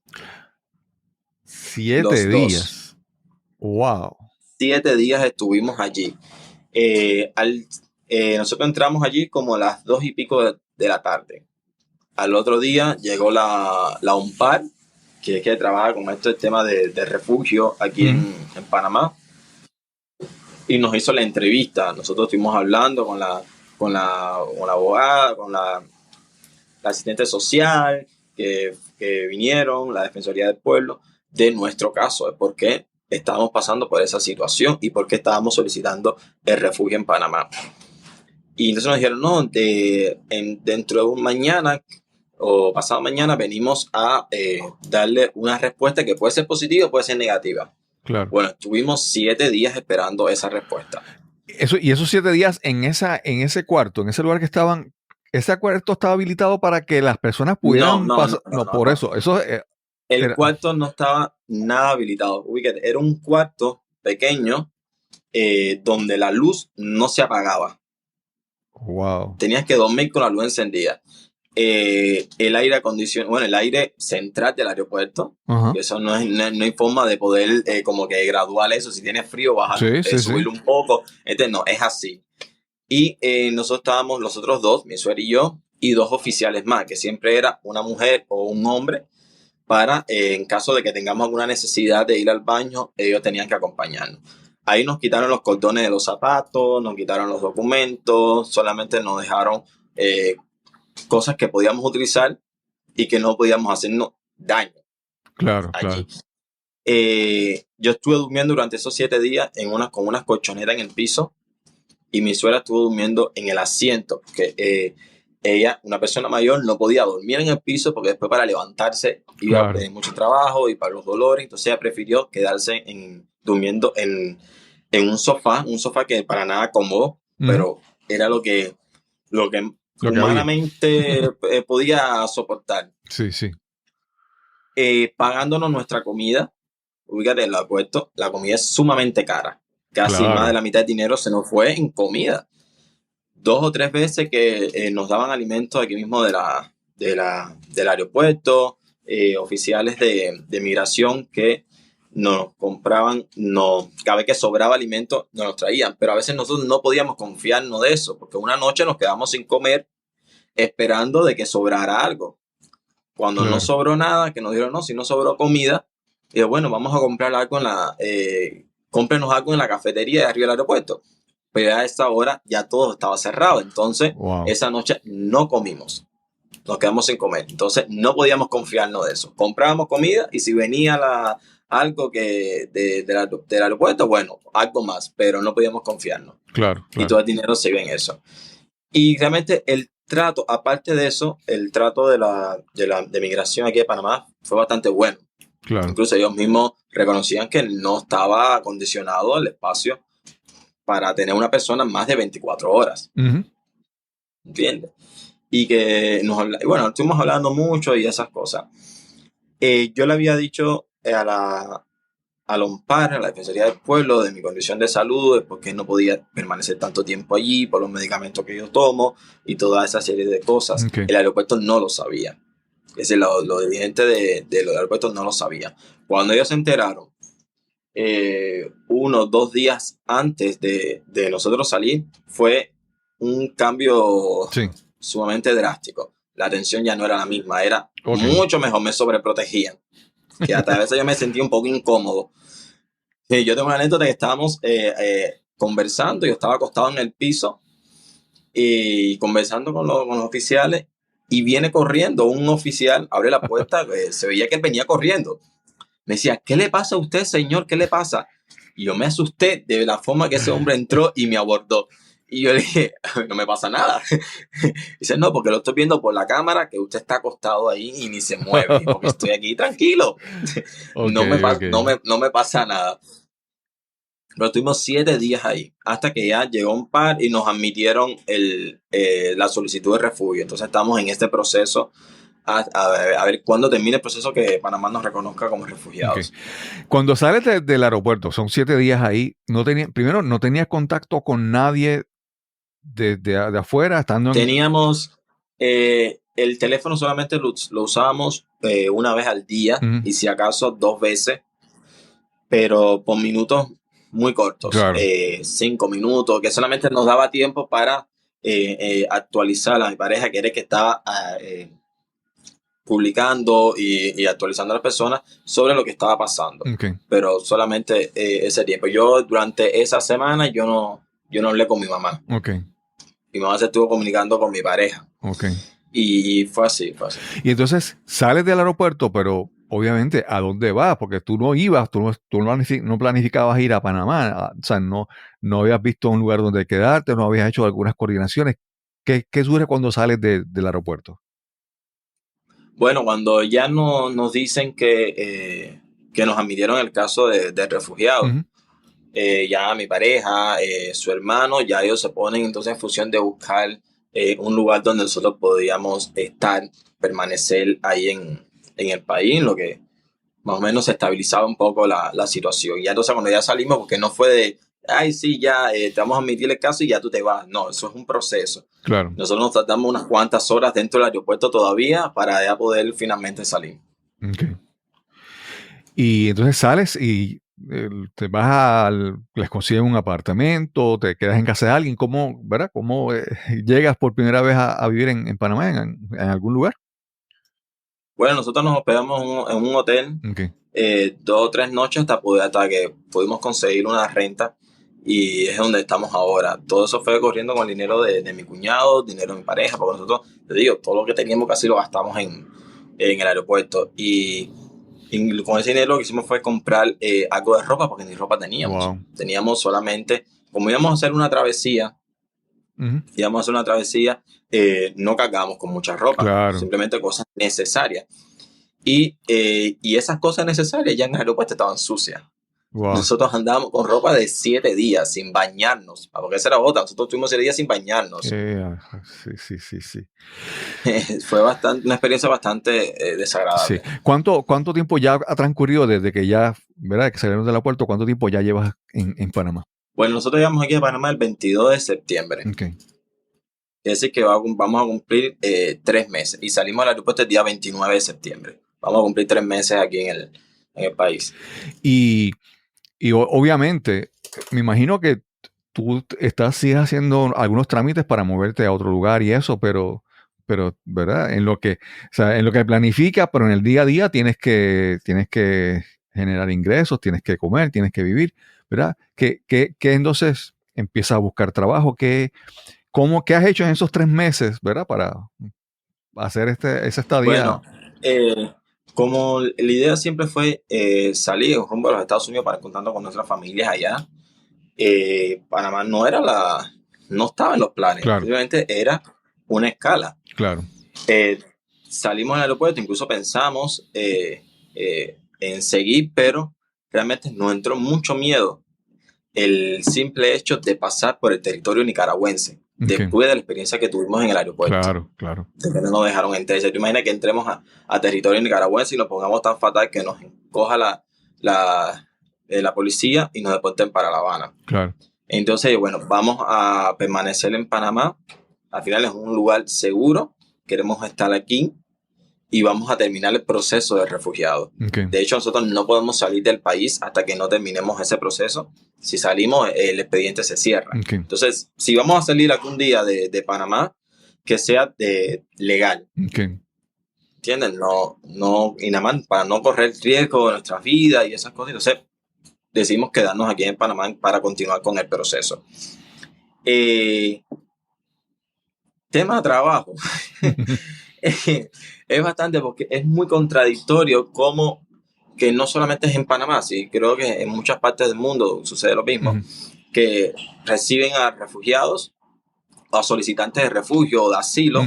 7 Los dos. días. Wow. 7 días estuvimos allí. Nosotros entramos allí como a las 2 y pico de la tarde. Al otro día llegó la UNPAR, que es que trabaja con el tema de refugio aquí en Panamá, y nos hizo la entrevista. Nosotros estuvimos hablando con la abogada, con la asistente social, que vinieron, la Defensoría del Pueblo, de nuestro caso, de por qué estábamos pasando por esa situación y por qué estábamos solicitando el refugio en Panamá. Y entonces nos dijeron, no, dentro de un mañana o pasado mañana venimos a darle una respuesta que puede ser positiva o puede ser negativa. Claro. Bueno, estuvimos 7 días esperando esa respuesta. Y esos 7 días en ese cuarto, en ese lugar que estaban, ese cuarto estaba habilitado para que las personas pudieran pasar. No, por eso. Eso el cuarto no estaba nada habilitado. Ubícate, era un cuarto pequeño donde la luz no se apagaba. Wow. Tenías que dormir con la luz encendida. El aire acondicionado, bueno, el aire central del aeropuerto, que eso no hay forma de poder como que graduar eso. Si tienes frío, bajar, subirlo un poco. No, es así. Y nosotros estábamos, los otros dos, mi suegra y yo, y 2 oficiales más, que siempre era una mujer o un hombre, para en caso de que tengamos alguna necesidad de ir al baño, ellos tenían que acompañarnos. Ahí nos quitaron los cordones de los zapatos, nos quitaron los documentos, solamente nos dejaron cosas que podíamos utilizar y que no podíamos hacernos daño. Claro, allí. Claro. Yo estuve durmiendo durante esos 7 días con unas colchonetas en el piso y mi suegra estuvo durmiendo en el asiento, porque ella, una persona mayor, no podía dormir en el piso porque después para levantarse iba a tener mucho trabajo y para los dolores, entonces ella prefirió quedarse durmiendo en un sofá que para nada cómodo, pero era lo que humanamente podía soportar. Sí, sí. Pagándonos nuestra comida. Ubícate, el aeropuerto, la comida es sumamente cara. Casi más de la mitad del dinero se nos fue en comida. 2 o 3 veces que nos daban alimentos aquí mismo del aeropuerto, oficiales de migración que nos compraban, cada vez que sobraba alimento nos los traían, pero a veces nosotros no podíamos confiarnos de eso, porque una noche nos quedamos sin comer esperando de que sobrara algo. Cuando no sobró nada, que nos dijeron, no, si no sobró comida, bueno, vamos a comprar algo cómprenos algo en la cafetería de arriba del aeropuerto. Pero a esa hora ya todo estaba cerrado, entonces esa noche no comimos. Nos quedamos sin comer, entonces no podíamos confiarnos de eso. Comprábamos comida y si venía algo del aeropuerto, bueno, algo más, pero no podíamos confiarnos. Claro. Y todo el dinero se iba en eso. Y realmente el trato, aparte de eso, el trato de migración aquí de Panamá fue bastante bueno. Claro. Incluso ellos mismos reconocían que no estaba acondicionado el espacio para tener una persona más de 24 horas. ¿Entiendes? Y que bueno, estuvimos hablando mucho y esas cosas. Yo le había dicho a la UNPAR, a la Defensoría del Pueblo, de mi condición de salud, porque no podía permanecer tanto tiempo allí por los medicamentos que yo tomo y toda esa serie de cosas. El aeropuerto no lo sabía. Es decir, los dirigentes de los aeropuertos no lo sabían. Cuando ellos se enteraron, 1 o 2 días antes de nosotros salir, fue un cambio sumamente drástico. La atención ya no era la misma, era mucho mejor, me sobreprotegían. que hasta a veces yo me sentía un poco incómodo. Yo tengo una anécdota que estábamos conversando, yo estaba acostado en el piso y conversando con los oficiales y viene corriendo un oficial, abre la puerta, se veía que él venía corriendo. Me decía, ¿qué le pasa a usted, señor? ¿Qué le pasa? Y yo me asusté de la forma que ese hombre entró y me abordó. Y yo le dije, no me pasa nada. Dice, no, porque lo estoy viendo por la cámara, que usted está acostado ahí y ni se mueve, porque estoy aquí tranquilo. No me pasa nada. Pero estuvimos 7 días ahí, hasta que ya llegó un par y nos admitieron la solicitud de refugio. Entonces estamos en este proceso a ver cuándo termine el proceso que Panamá nos reconozca como refugiados. Cuando sales del aeropuerto, son 7 días ahí, primero no tenías contacto con nadie de afuera, estando Teníamos el teléfono solamente lo usábamos una vez al día y si acaso 2 veces, pero por minutos muy cortos, claro. 5 minutos, que solamente nos daba tiempo para actualizar a mi pareja, que era el que estaba publicando y actualizando a las personas sobre lo que estaba pasando. Okay. Pero solamente ese tiempo. Yo durante esa semana yo no hablé con mi mamá. Okay. Mi mamá se estuvo comunicando con mi pareja. Okay. Y fue así. Y entonces sales del aeropuerto, pero obviamente, ¿a dónde vas? Porque tú no ibas, tú no planificabas ir a Panamá, o sea, no habías visto un lugar donde quedarte, no habías hecho algunas coordinaciones. ¿Qué surge cuando sales del aeropuerto? Bueno, cuando ya nos dicen que nos admitieron el caso de refugiados, ya mi pareja, su hermano, ya ellos se ponen entonces en función de buscar un lugar donde nosotros podíamos permanecer ahí en el país, en lo que más o menos se estabilizaba un poco la situación. Y entonces cuando ya salimos, porque no fue de, ay, sí, ya te vamos a admitir el caso y ya tú te vas. No, eso es un proceso. Claro. Nosotros nos tardamos unas cuantas horas dentro del aeropuerto todavía para ya poder finalmente salir. Okay. Y entonces sales y te vas les consiguen un apartamento, te quedas en casa de alguien. ¿Cómo llegas por primera vez a vivir en Panamá, en algún lugar? Bueno, nosotros nos hospedamos en un hotel 2 o 3 noches hasta que pudimos conseguir una renta y es donde estamos ahora. Todo eso fue corriendo con el dinero de mi cuñado, dinero de mi pareja, porque nosotros, te digo, todo lo que teníamos casi lo gastamos en el aeropuerto y con ese dinero lo que hicimos fue comprar algo de ropa porque ni ropa teníamos. Wow. Teníamos solamente, como íbamos a hacer una travesía, no cargamos con mucha ropa, claro. Simplemente cosas necesarias. Y esas cosas necesarias ya en el aeropuerto estaban sucias. Wow. Nosotros andábamos con ropa de 7 días sin bañarnos, porque esa era otra. Nosotros tuvimos 7 días sin bañarnos. Sí. Fue una experiencia bastante desagradable. Sí. ¿Cuánto tiempo ya ha transcurrido desde que ya, ¿verdad?, que salieron del aeropuerto? ¿Cuánto tiempo ya llevas en Panamá? Bueno, nosotros llegamos aquí a Panamá el 22 de septiembre. Okay. Es decir, que vamos a cumplir 3 meses. Y salimos del aeropuerto el día 29 de septiembre. Vamos a cumplir 3 meses aquí en el país. Y obviamente, me imagino que tú sigues haciendo algunos trámites para moverte a otro lugar y eso, pero ¿verdad? En lo que planificas, pero en el día a día tienes que generar ingresos, tienes que comer, tienes que vivir, ¿verdad? ¿Qué entonces empiezas a buscar trabajo? ¿Qué has hecho en esos 3 meses, ¿verdad? Para hacer esa estadía. Bueno, como la idea siempre fue salir rumbo a los Estados Unidos para contando con nuestras familias allá, Panamá no estaba en los planes. Claro. Simplemente era una escala. Claro. Salimos al aeropuerto, incluso pensamos en seguir, pero realmente nos entró mucho miedo el simple hecho de pasar por el territorio nicaragüense. Después de la experiencia que tuvimos en el aeropuerto. Claro. De que no nos dejaron entrar. ¿Te imaginas que entremos a territorio nicaragüense y nos pongamos tan fatal que nos coja la policía y nos deporten para La Habana? Claro. Entonces, bueno, vamos a permanecer en Panamá. Al final es un lugar seguro. Queremos estar aquí y vamos a terminar el proceso de refugiado. De hecho, nosotros no podemos salir del país hasta que no terminemos ese proceso. Si salimos, el expediente se cierra. Entonces, si vamos a salir algún día de Panamá, que sea legal. ¿entiendes? Y nada más para no correr riesgo de nuestras vidas y esas cosas. Entonces, decidimos quedarnos aquí en Panamá para continuar con el proceso. Tema de trabajo. Es bastante, porque es muy contradictorio como que no solamente es en Panamá, sí, creo que en muchas partes del mundo sucede lo mismo, que reciben a refugiados o a solicitantes de refugio o de asilo,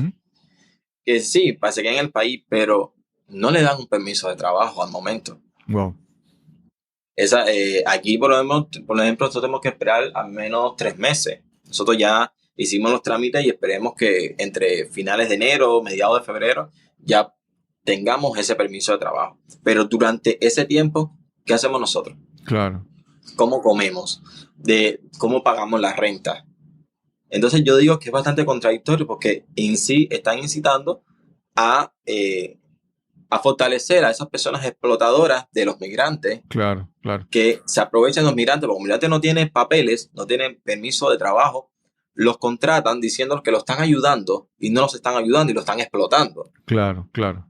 que sí, parece que en el país, pero no le dan un permiso de trabajo al momento. Wow. Aquí, por ejemplo, nosotros tenemos que esperar al menos 3 meses. Nosotros ya hicimos los trámites y esperemos que entre finales de enero, mediados de febrero, ya tengamos ese permiso de trabajo. Pero durante ese tiempo, ¿qué hacemos nosotros? Claro. ¿Cómo comemos? ¿Cómo pagamos la renta? Entonces yo digo que es bastante contradictorio, porque en sí están incitando a fortalecer a esas personas explotadoras de los migrantes. Claro, claro. Que se aprovechan los migrantes, porque los migrantes no tienen papeles, no tienen permiso de trabajo, los contratan diciendo que los están ayudando y no los están ayudando y los están explotando. Claro, claro.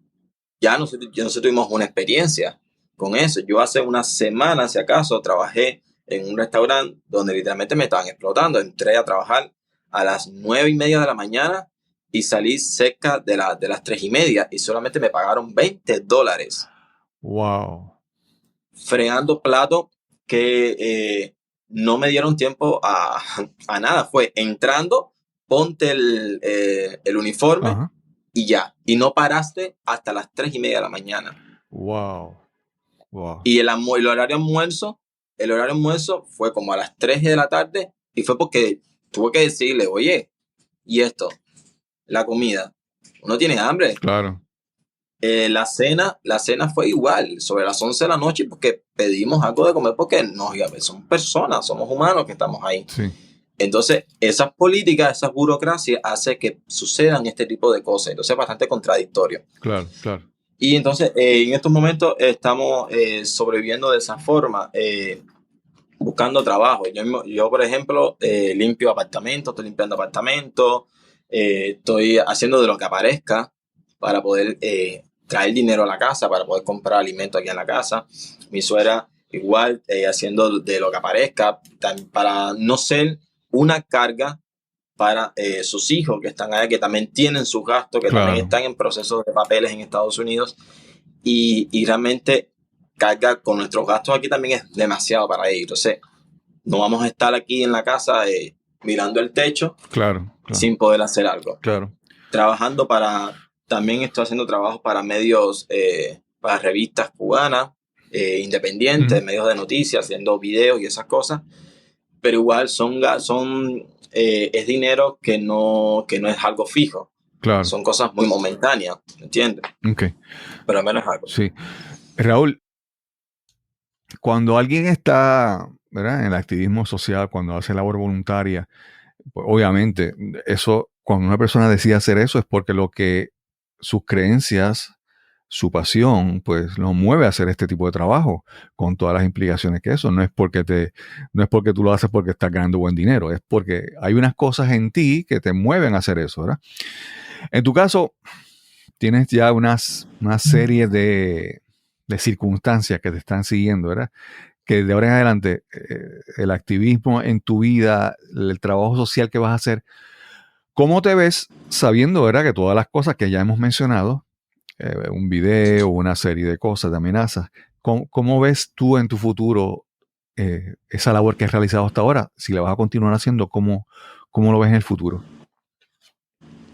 Ya nosotros tuvimos una experiencia con eso. Yo hace una semana, si acaso, trabajé en un restaurante donde literalmente me estaban explotando. Entré a trabajar a las 9:30 de la mañana y salí cerca de las 3:30 y solamente me pagaron $20. Wow. Fregando platos que no me dieron tiempo a nada. Fue entrando, ponte el uniforme. Ajá. Y ya. Y no paraste hasta las 3:30 de la mañana. Wow. Wow. Y el horario almuerzo fue como a las 3 de la tarde, y fue porque tuve que decirle, oye, y esto, la comida, uno tiene hambre. Claro. La cena fue igual, sobre las 11 de la noche, porque pedimos algo de comer, porque somos personas, somos humanos que estamos ahí. Sí. Entonces, esas políticas, esas burocracias hacen que sucedan este tipo de cosas. Entonces, es bastante contradictorio. Claro, claro. Y entonces, en estos momentos estamos sobreviviendo de esa forma, buscando trabajo. Yo, por ejemplo, limpio apartamentos, estoy limpiando apartamentos, estoy haciendo de lo que aparezca para poder traer dinero a la casa, para poder comprar alimentos aquí en la casa. Mi suegra igual, haciendo de lo que aparezca, para no ser una carga para sus hijos que están allá, que también tienen sus gastos, que Claro. también están en procesos de papeles en Estados Unidos, y realmente carga con nuestros gastos aquí también es demasiado para ellos. Entonces, no vamos a estar aquí en la casa mirando el techo Claro, claro. sin poder hacer algo. Claro. Trabajando también estoy haciendo trabajos para medios, para revistas cubanas, independientes, medios de noticias, haciendo videos y esas cosas. Pero igual es dinero que no es algo fijo. Claro. Son cosas muy momentáneas, ¿entiendes? Ok. Pero al menos es algo. Sí. Raúl, cuando alguien está, ¿verdad?, en el activismo social, cuando hace labor voluntaria, pues obviamente eso, cuando una persona decide hacer eso, es porque sus creencias, su pasión, pues lo mueve a hacer este tipo de trabajo, con todas las implicaciones que eso. No es porque tú lo haces porque estás ganando buen dinero, es porque hay unas cosas en ti que te mueven a hacer eso, ¿verdad? En tu caso, tienes ya una serie de circunstancias que te están siguiendo, ¿verdad? Que de ahora en adelante el activismo en tu vida, el trabajo social que vas a hacer, ¿cómo te ves sabiendo, ¿verdad?, que todas las cosas que ya hemos mencionado, un video, una serie de cosas, de amenazas, ¿cómo ves tú en tu futuro esa labor que has realizado hasta ahora? Si la vas a continuar haciendo, ¿cómo lo ves en el futuro?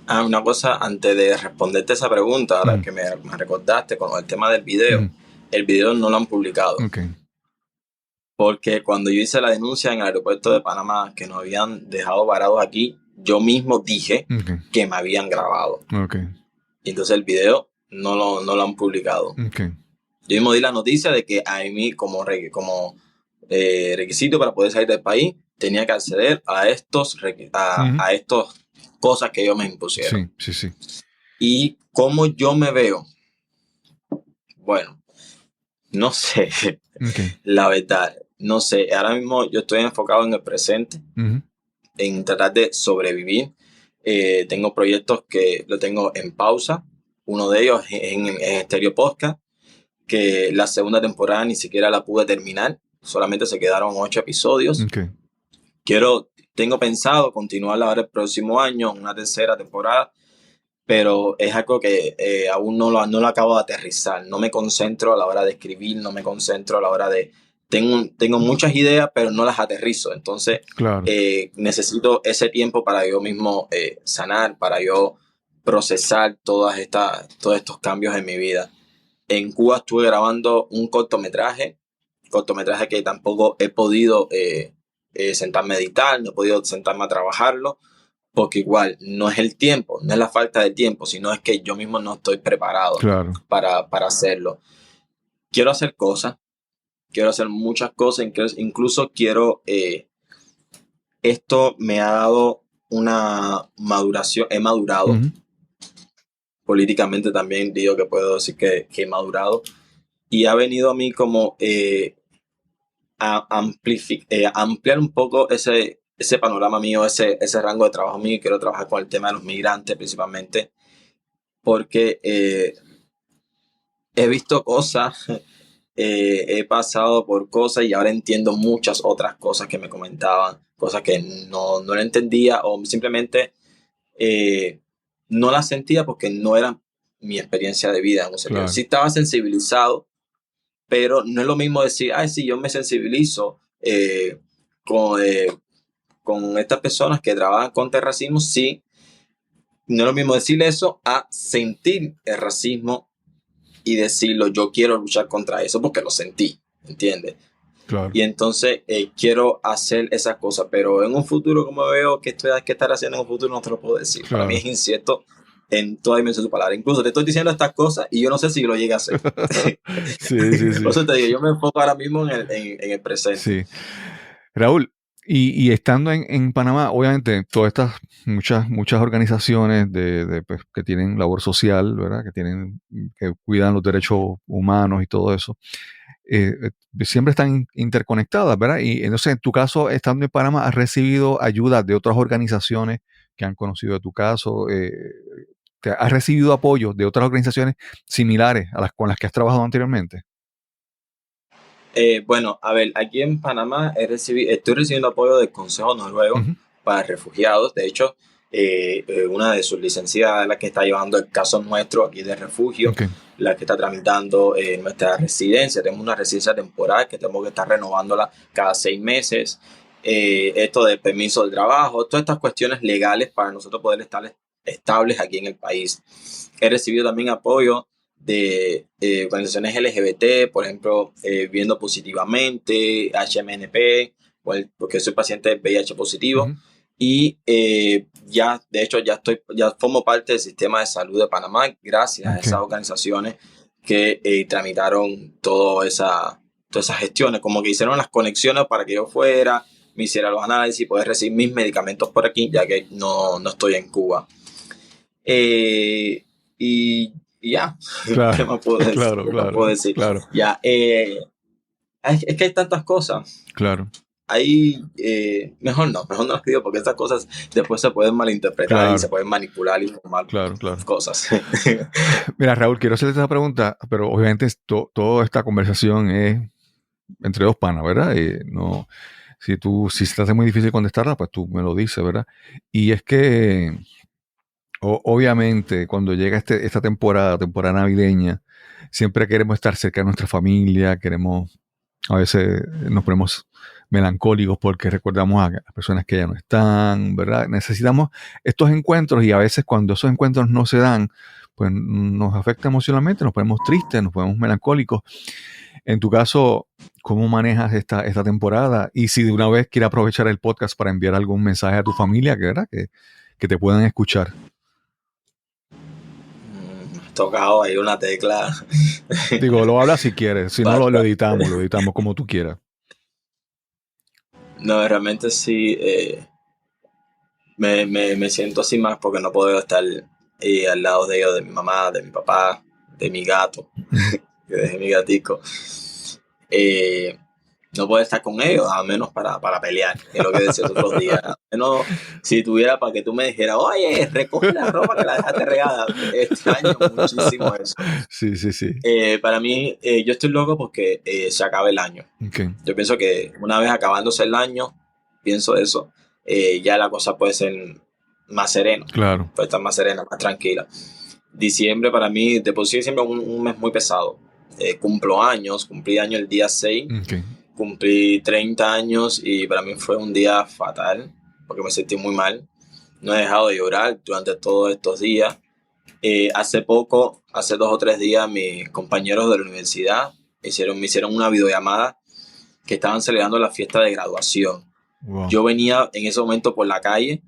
Una cosa, antes de responderte esa pregunta, ahora que me recordaste con el tema del video, el video no lo han publicado. Okay. Porque cuando yo hice la denuncia en el aeropuerto de Panamá, que nos habían dejado varados aquí, yo mismo dije que me habían grabado. Okay. Y entonces el video no lo han publicado. Okay. Yo mismo di la noticia de que a mí, como requisito para poder salir del país, tenía que acceder a estos cosas que ellos me impusieron. Sí. Y cómo yo me veo, bueno, no sé. Okay. La verdad, no sé. Ahora mismo yo estoy enfocado en el presente, en tratar de sobrevivir. Tengo proyectos que lo tengo en pausa, Uno de ellos es en Estéreo Podcast, que la segunda temporada ni siquiera la pude terminar. Solamente se quedaron 8 episodios. Okay. Tengo pensado continuarla ahora el próximo año, una tercera temporada, pero es algo que aún no lo acabo de aterrizar. No me concentro a la hora de escribir, no me concentro a la hora de... Tengo muchas ideas, pero no las aterrizo. Entonces, Claro. necesito ese tiempo para yo mismo sanar, para yo procesar todos estos cambios en mi vida. En Cuba estuve grabando un cortometraje que tampoco he podido sentarme a editar, no he podido sentarme a trabajarlo, porque igual no es el tiempo, no es la falta de tiempo, sino es que yo mismo no estoy preparado Claro. para hacerlo. Quiero hacer muchas cosas, incluso quiero, esto me ha dado una maduración, he madurado. Uh-huh. Políticamente también digo que puedo decir que he madurado, y ha venido a mí como a ampliar un poco ese panorama mío, ese rango de trabajo mío. Quiero trabajar con el tema de los migrantes principalmente, porque he visto cosas, he pasado por cosas y ahora entiendo muchas otras cosas que me comentaban, cosas que no lo entendía o simplemente no las sentía porque no era mi experiencia de vida. Claro. Sí estaba sensibilizado, pero no es lo mismo decir, ay, sí, yo me sensibilizo con estas personas que trabajan contra el racismo. Sí, no es lo mismo decir eso a sentir el racismo y decirlo, yo quiero luchar contra eso porque lo sentí, ¿entiendes? Claro. Y entonces quiero hacer esas cosas, pero en un futuro, como veo que estoy que estar haciendo en un futuro, no te lo puedo decir. Claro. Para mí es incierto en toda dimensión de su palabra. Incluso te estoy diciendo estas cosas y yo no sé si lo llegue a hacer. Sí. Por eso te digo, yo me enfoco ahora mismo en el presente. Sí. Raúl, y estando en Panamá, obviamente, todas estas muchas organizaciones pues, que tienen labor social, ¿verdad? Que cuidan los derechos humanos y todo eso, siempre están interconectadas, ¿verdad? Y entonces, en tu caso, estando en Panamá, ¿has recibido ayuda de otras organizaciones que han conocido de tu caso? ¿Has recibido apoyo de otras organizaciones similares a con las que has trabajado anteriormente? Bueno, a ver, aquí en Panamá estoy recibiendo apoyo del Consejo Noruego Uh-huh. para refugiados. De hecho, una de sus licenciadas es la que está llevando el caso nuestro aquí de refugio, Okay. la que está tramitando nuestra residencia. Tenemos una residencia temporal que tenemos que estar renovándola cada 6 meses. Esto de permiso de trabajo, todas estas cuestiones legales para nosotros poder estar estables aquí en el país. He recibido también apoyo de organizaciones LGBT, por ejemplo, Viendo Positivamente, HMNP, porque soy paciente de VIH positivo. Uh-huh. Y de hecho ya formo parte del sistema de salud de Panamá gracias a esas organizaciones que tramitaron todas esas gestiones, como que hicieron las conexiones para que yo fuera, me hiciera los análisis y poder recibir mis medicamentos por aquí, ya que no estoy en Cuba. Y ya, Claro. ¿qué más puedo decir? Claro. Ya, es que hay tantas cosas. Claro. Ahí mejor no las pido porque estas cosas después se pueden malinterpretar. Claro. Y se pueden manipular y formar cosas. Mira, Raúl, quiero hacerte esta pregunta, pero obviamente toda esta conversación es entre dos panas, ¿verdad? No, si se te hace muy difícil contestarla, pues tú me lo dices, ¿verdad? Y es que obviamente cuando llega esta temporada navideña, siempre queremos estar cerca de nuestra familia, a veces nos ponemos melancólicos porque recordamos a personas que ya no están, ¿verdad? Necesitamos estos encuentros y a veces cuando esos encuentros no se dan, pues nos afecta emocionalmente, nos ponemos tristes, nos ponemos melancólicos. En tu caso, ¿cómo manejas esta temporada? Y si de una vez quieres aprovechar el podcast para enviar algún mensaje a tu familia, ¿verdad? Que te puedan escuchar. Has tocado ahí una tecla. Digo, lo hablas si quieres, si no lo editamos como tú quieras. No, realmente sí, me siento así más porque no puedo estar al lado de ellos, de mi mamá, de mi papá, de mi gato, que dejé mi gatico. no puedo estar con ellos, a menos para pelear, que es lo que decía los otros días. A menos si tuviera para que tú me dijeras, oye, recoge la ropa que la dejaste regada. Extraño muchísimo eso. Sí, sí, sí. Para mí, yo estoy loco porque se acaba el año. Okay. Yo pienso que una vez acabándose el año, pienso eso, ya la cosa puede ser más serena, Claro. puede estar más serena, más tranquila. Diciembre para mí, de por sí, siempre es un mes muy pesado. Cumplí año el día 6, Okay. cumplí 30 años y para mí fue un día fatal porque me sentí muy mal. No he dejado de llorar durante todos estos días. Hace 2 o 3 días, mis compañeros de la universidad me hicieron una videollamada que estaban celebrando la fiesta de graduación. Wow. Yo venía en ese momento por la calle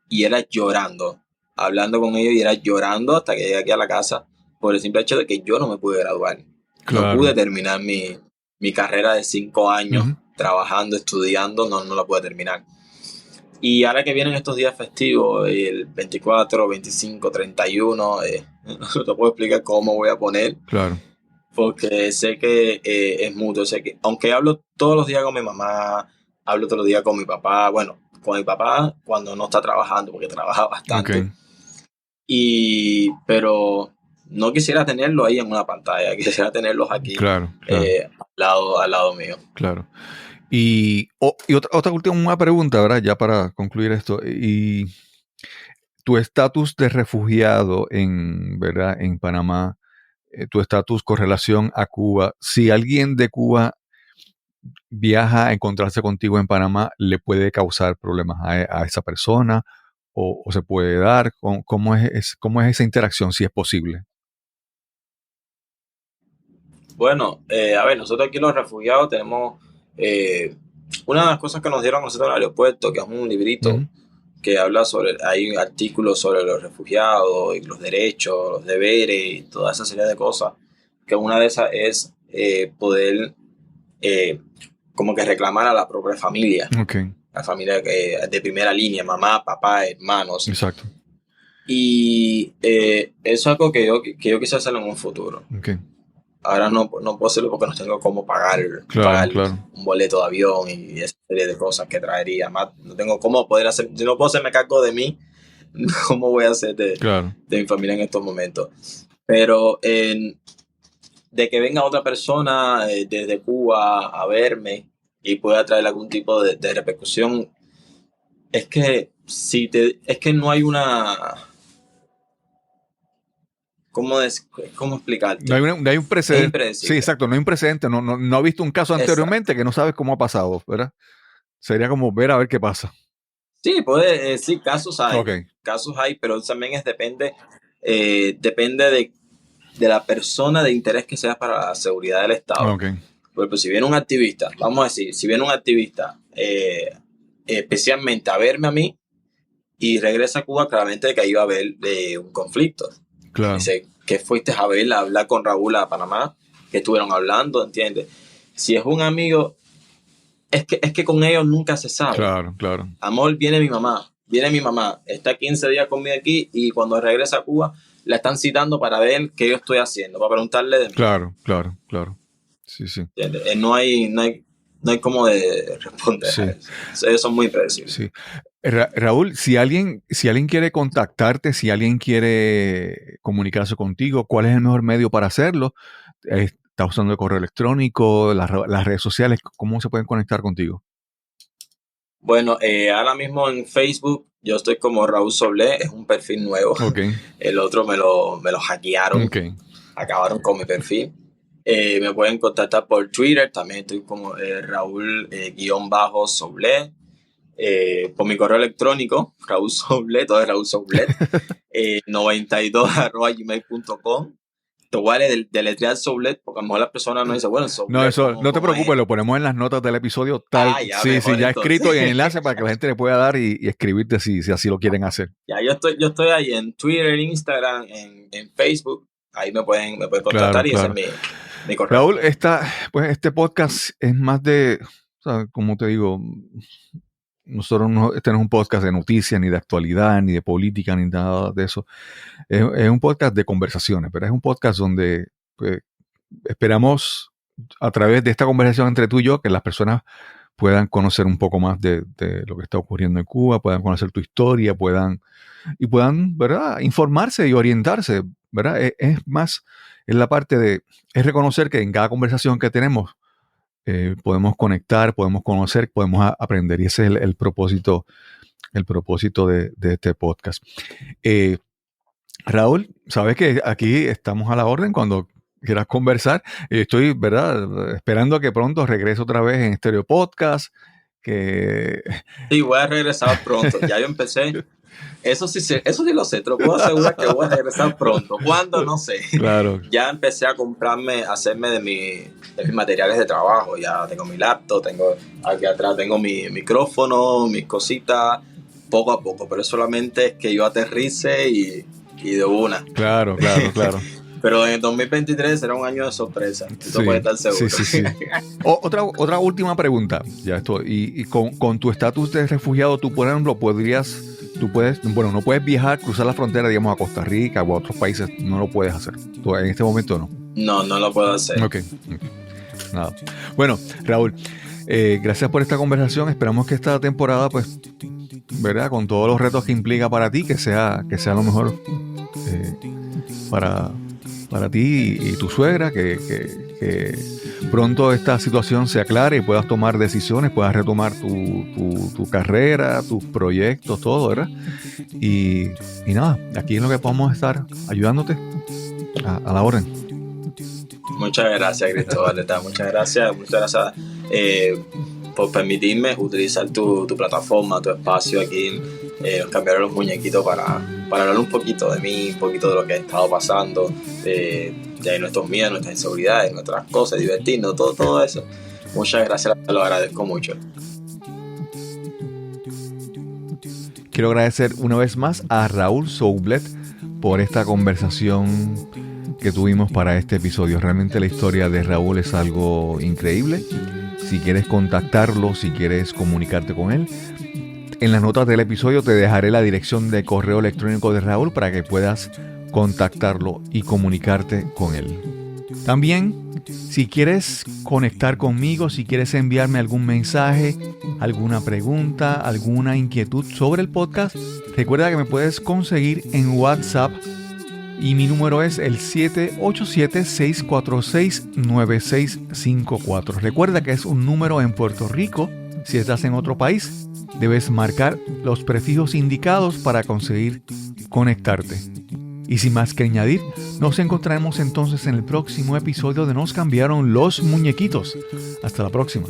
y era llorando, hablando con ellos y era llorando hasta que llegué aquí a la casa por el simple hecho de que yo no me pude graduar. Claro. No pude terminar mi carrera de 5 años Ujú. trabajando, estudiando, no la pude terminar. Y ahora que vienen estos días festivos, el 24, 25, 31, no te puedo explicar cómo voy a poner, Claro. porque sé que es mutuo. Sé que, aunque hablo todos los días con mi mamá, hablo todos los días con mi papá, bueno, con mi papá cuando no está trabajando, porque trabaja bastante, Okay. pero no quisiera tenerlo ahí en una pantalla, quisiera tenerlos aquí Claro, claro. al lado mío. Claro. Y otra última pregunta, ¿verdad? Ya para concluir esto. Y tu estatus de refugiado ¿verdad? En Panamá, tu estatus con relación a Cuba, si alguien de Cuba viaja a encontrarse contigo en Panamá, ¿le puede causar problemas a esa persona? ¿O se puede dar? ¿Cómo es esa interacción, si es posible? Bueno, a ver, nosotros aquí los refugiados tenemos una de las cosas que nos dieron a nosotros en el aeropuerto, que es un librito Ujú. que habla hay artículos sobre los refugiados y los derechos, los deberes y toda esa serie de cosas, que una de esas es poder como que reclamar a la propia familia, Okay. la familia de primera línea, mamá, papá, hermanos. Exacto. Y eso es algo que yo quisiera hacer en un futuro. Okay. Ahora no puedo hacerlo porque no tengo cómo pagar Claro. un boleto de avión y esa serie de cosas que traería. Más, no tengo cómo poder hacer, si no puedo hacerme cargo de mí, ¿cómo voy a hacer Claro. de mi familia en estos momentos? Pero de que venga otra persona desde Cuba a verme y pueda traer algún tipo de repercusión, es que es que no hay una... ¿Cómo explicarte? No hay un Es precedente. impredecible. Sí, exacto, no hay un precedente. No ha visto un caso anteriormente que no sabes cómo ha pasado, ¿verdad? Sería como ver a ver qué pasa. Sí, sí, casos hay. Okay. Casos hay, pero también depende de la persona de interés que sea para la seguridad del Estado. Okay. Porque pues, si viene un activista, vamos a decir, si viene un activista especialmente a verme a mí y regresa a Cuba, claramente que ahí va a haber un conflicto. Claro. Dice, ¿qué fuiste a ver, a hablar con Raúl a Panamá? ¿Qué estuvieron hablando? ¿Entiendes? Si es un amigo, es que con ellos nunca se sabe. Claro. Amor, viene mi mamá, está 15 días conmigo aquí y cuando regresa a Cuba la están citando para ver qué yo estoy haciendo, para preguntarle de mí. Claro. Sí. ¿Entiendes? No hay cómo de responder Sí. a eso. Ellos son muy impredecibles. Sí. Raúl, si alguien quiere contactarte, si alguien quiere comunicarse contigo, ¿cuál es el mejor medio para hacerlo? ¿Estás usando el correo electrónico, las redes sociales? ¿Cómo se pueden conectar contigo? Bueno, ahora mismo en Facebook yo estoy como Raúl Soblé, es un perfil nuevo. Okay. El otro me lo hackearon, Okay. acabaron con mi perfil. Me pueden contactar por Twitter, también estoy como Raúl-Soblé. Por mi correo electrónico, Raúl Soblé, todo es Raúl Soblé, 92@gmail.com. Igual es deletrear Soblé, porque a lo mejor las personas no dicen, bueno, Soblé. No, eso, no te preocupes, lo ponemos en las notas del episodio tal. Ya, sí, mejor, ya entonces. escrito y en enlace para que la gente le pueda dar y escribirte si así lo quieren hacer. Ya, yo estoy ahí en Twitter, Instagram, en Facebook. Ahí me pueden contactar y ese es mi correo. Raúl, este podcast es más de, o sea, como te digo, nosotros este no es un podcast de noticias, ni de actualidad, ni de política, ni nada de eso. Es un podcast de conversaciones, pero es un podcast donde pues, esperamos a través de esta conversación entre tú y yo, que las personas puedan conocer un poco más de lo que está ocurriendo en Cuba, puedan conocer tu historia, puedan, ¿verdad?, informarse y orientarse, ¿verdad? Es más, es la parte de, es reconocer que en cada conversación que tenemos podemos conectar, podemos conocer, podemos aprender, y ese es el propósito de este podcast. Raúl, sabes que aquí estamos a la orden cuando quieras conversar. Estoy, ¿verdad?, esperando que pronto regrese otra vez en Estéreo Podcast. Sí, voy a regresar pronto. Ya yo empecé. Eso sí lo sé. Te lo puedo asegurar que voy a regresar pronto. ¿Cuándo? No sé. Claro. Ya empecé a hacerme de mis materiales de trabajo. Ya tengo mi laptop, tengo aquí atrás tengo mi micrófono, mis cositas, poco a poco. Pero solamente es que yo aterrice y de una. Claro. Pero en el 2023 será un año de sorpresa. Eso puede estar seguro. Sí. Otra última pregunta. Ya esto. Y con tu estatus de refugiado, tú, por ejemplo, no puedes viajar, cruzar la frontera, digamos, a Costa Rica o a otros países. No lo puedes hacer. Tú, en este momento no. No lo puedo hacer. Ok. Nada. Bueno, Raúl, gracias por esta conversación. Esperamos que esta temporada, pues, ¿verdad?, con todos los retos que implica para ti, que sea lo mejor para ti y tu suegra, que pronto esta situación se aclare y puedas tomar decisiones, puedas retomar tu carrera, tus proyectos, todo, ¿verdad? Y nada, aquí es lo que podemos estar ayudándote a la orden. Muchas gracias, Cristóbal. Muchas gracias por permitirme utilizar tu plataforma, tu espacio aquí. Nos cambiaron los muñequitos para hablar un poquito de mí, un poquito de lo que ha estado pasando, de nuestros miedos, nuestras inseguridades, nuestras cosas, divertirnos, todo eso. Muchas gracias, lo agradezco mucho. Quiero agradecer una vez más a Raúl Soublet por esta conversación que tuvimos para este episodio. Realmente la historia de Raúl es algo increíble. Si quieres contactarlo, si quieres comunicarte con él, en las notas del episodio te dejaré la dirección de correo electrónico de Raúl para que puedas contactarlo y comunicarte con él. También, si quieres conectar conmigo, si quieres enviarme algún mensaje, alguna pregunta, alguna inquietud sobre el podcast, recuerda que me puedes conseguir en WhatsApp y mi número es el 787-646-9654. Recuerda que es un número en Puerto Rico. Si estás en otro país, debes marcar los prefijos indicados para conseguir conectarte. Y sin más que añadir, nos encontraremos entonces en el próximo episodio de Nos cambiaron los muñequitos. Hasta la próxima.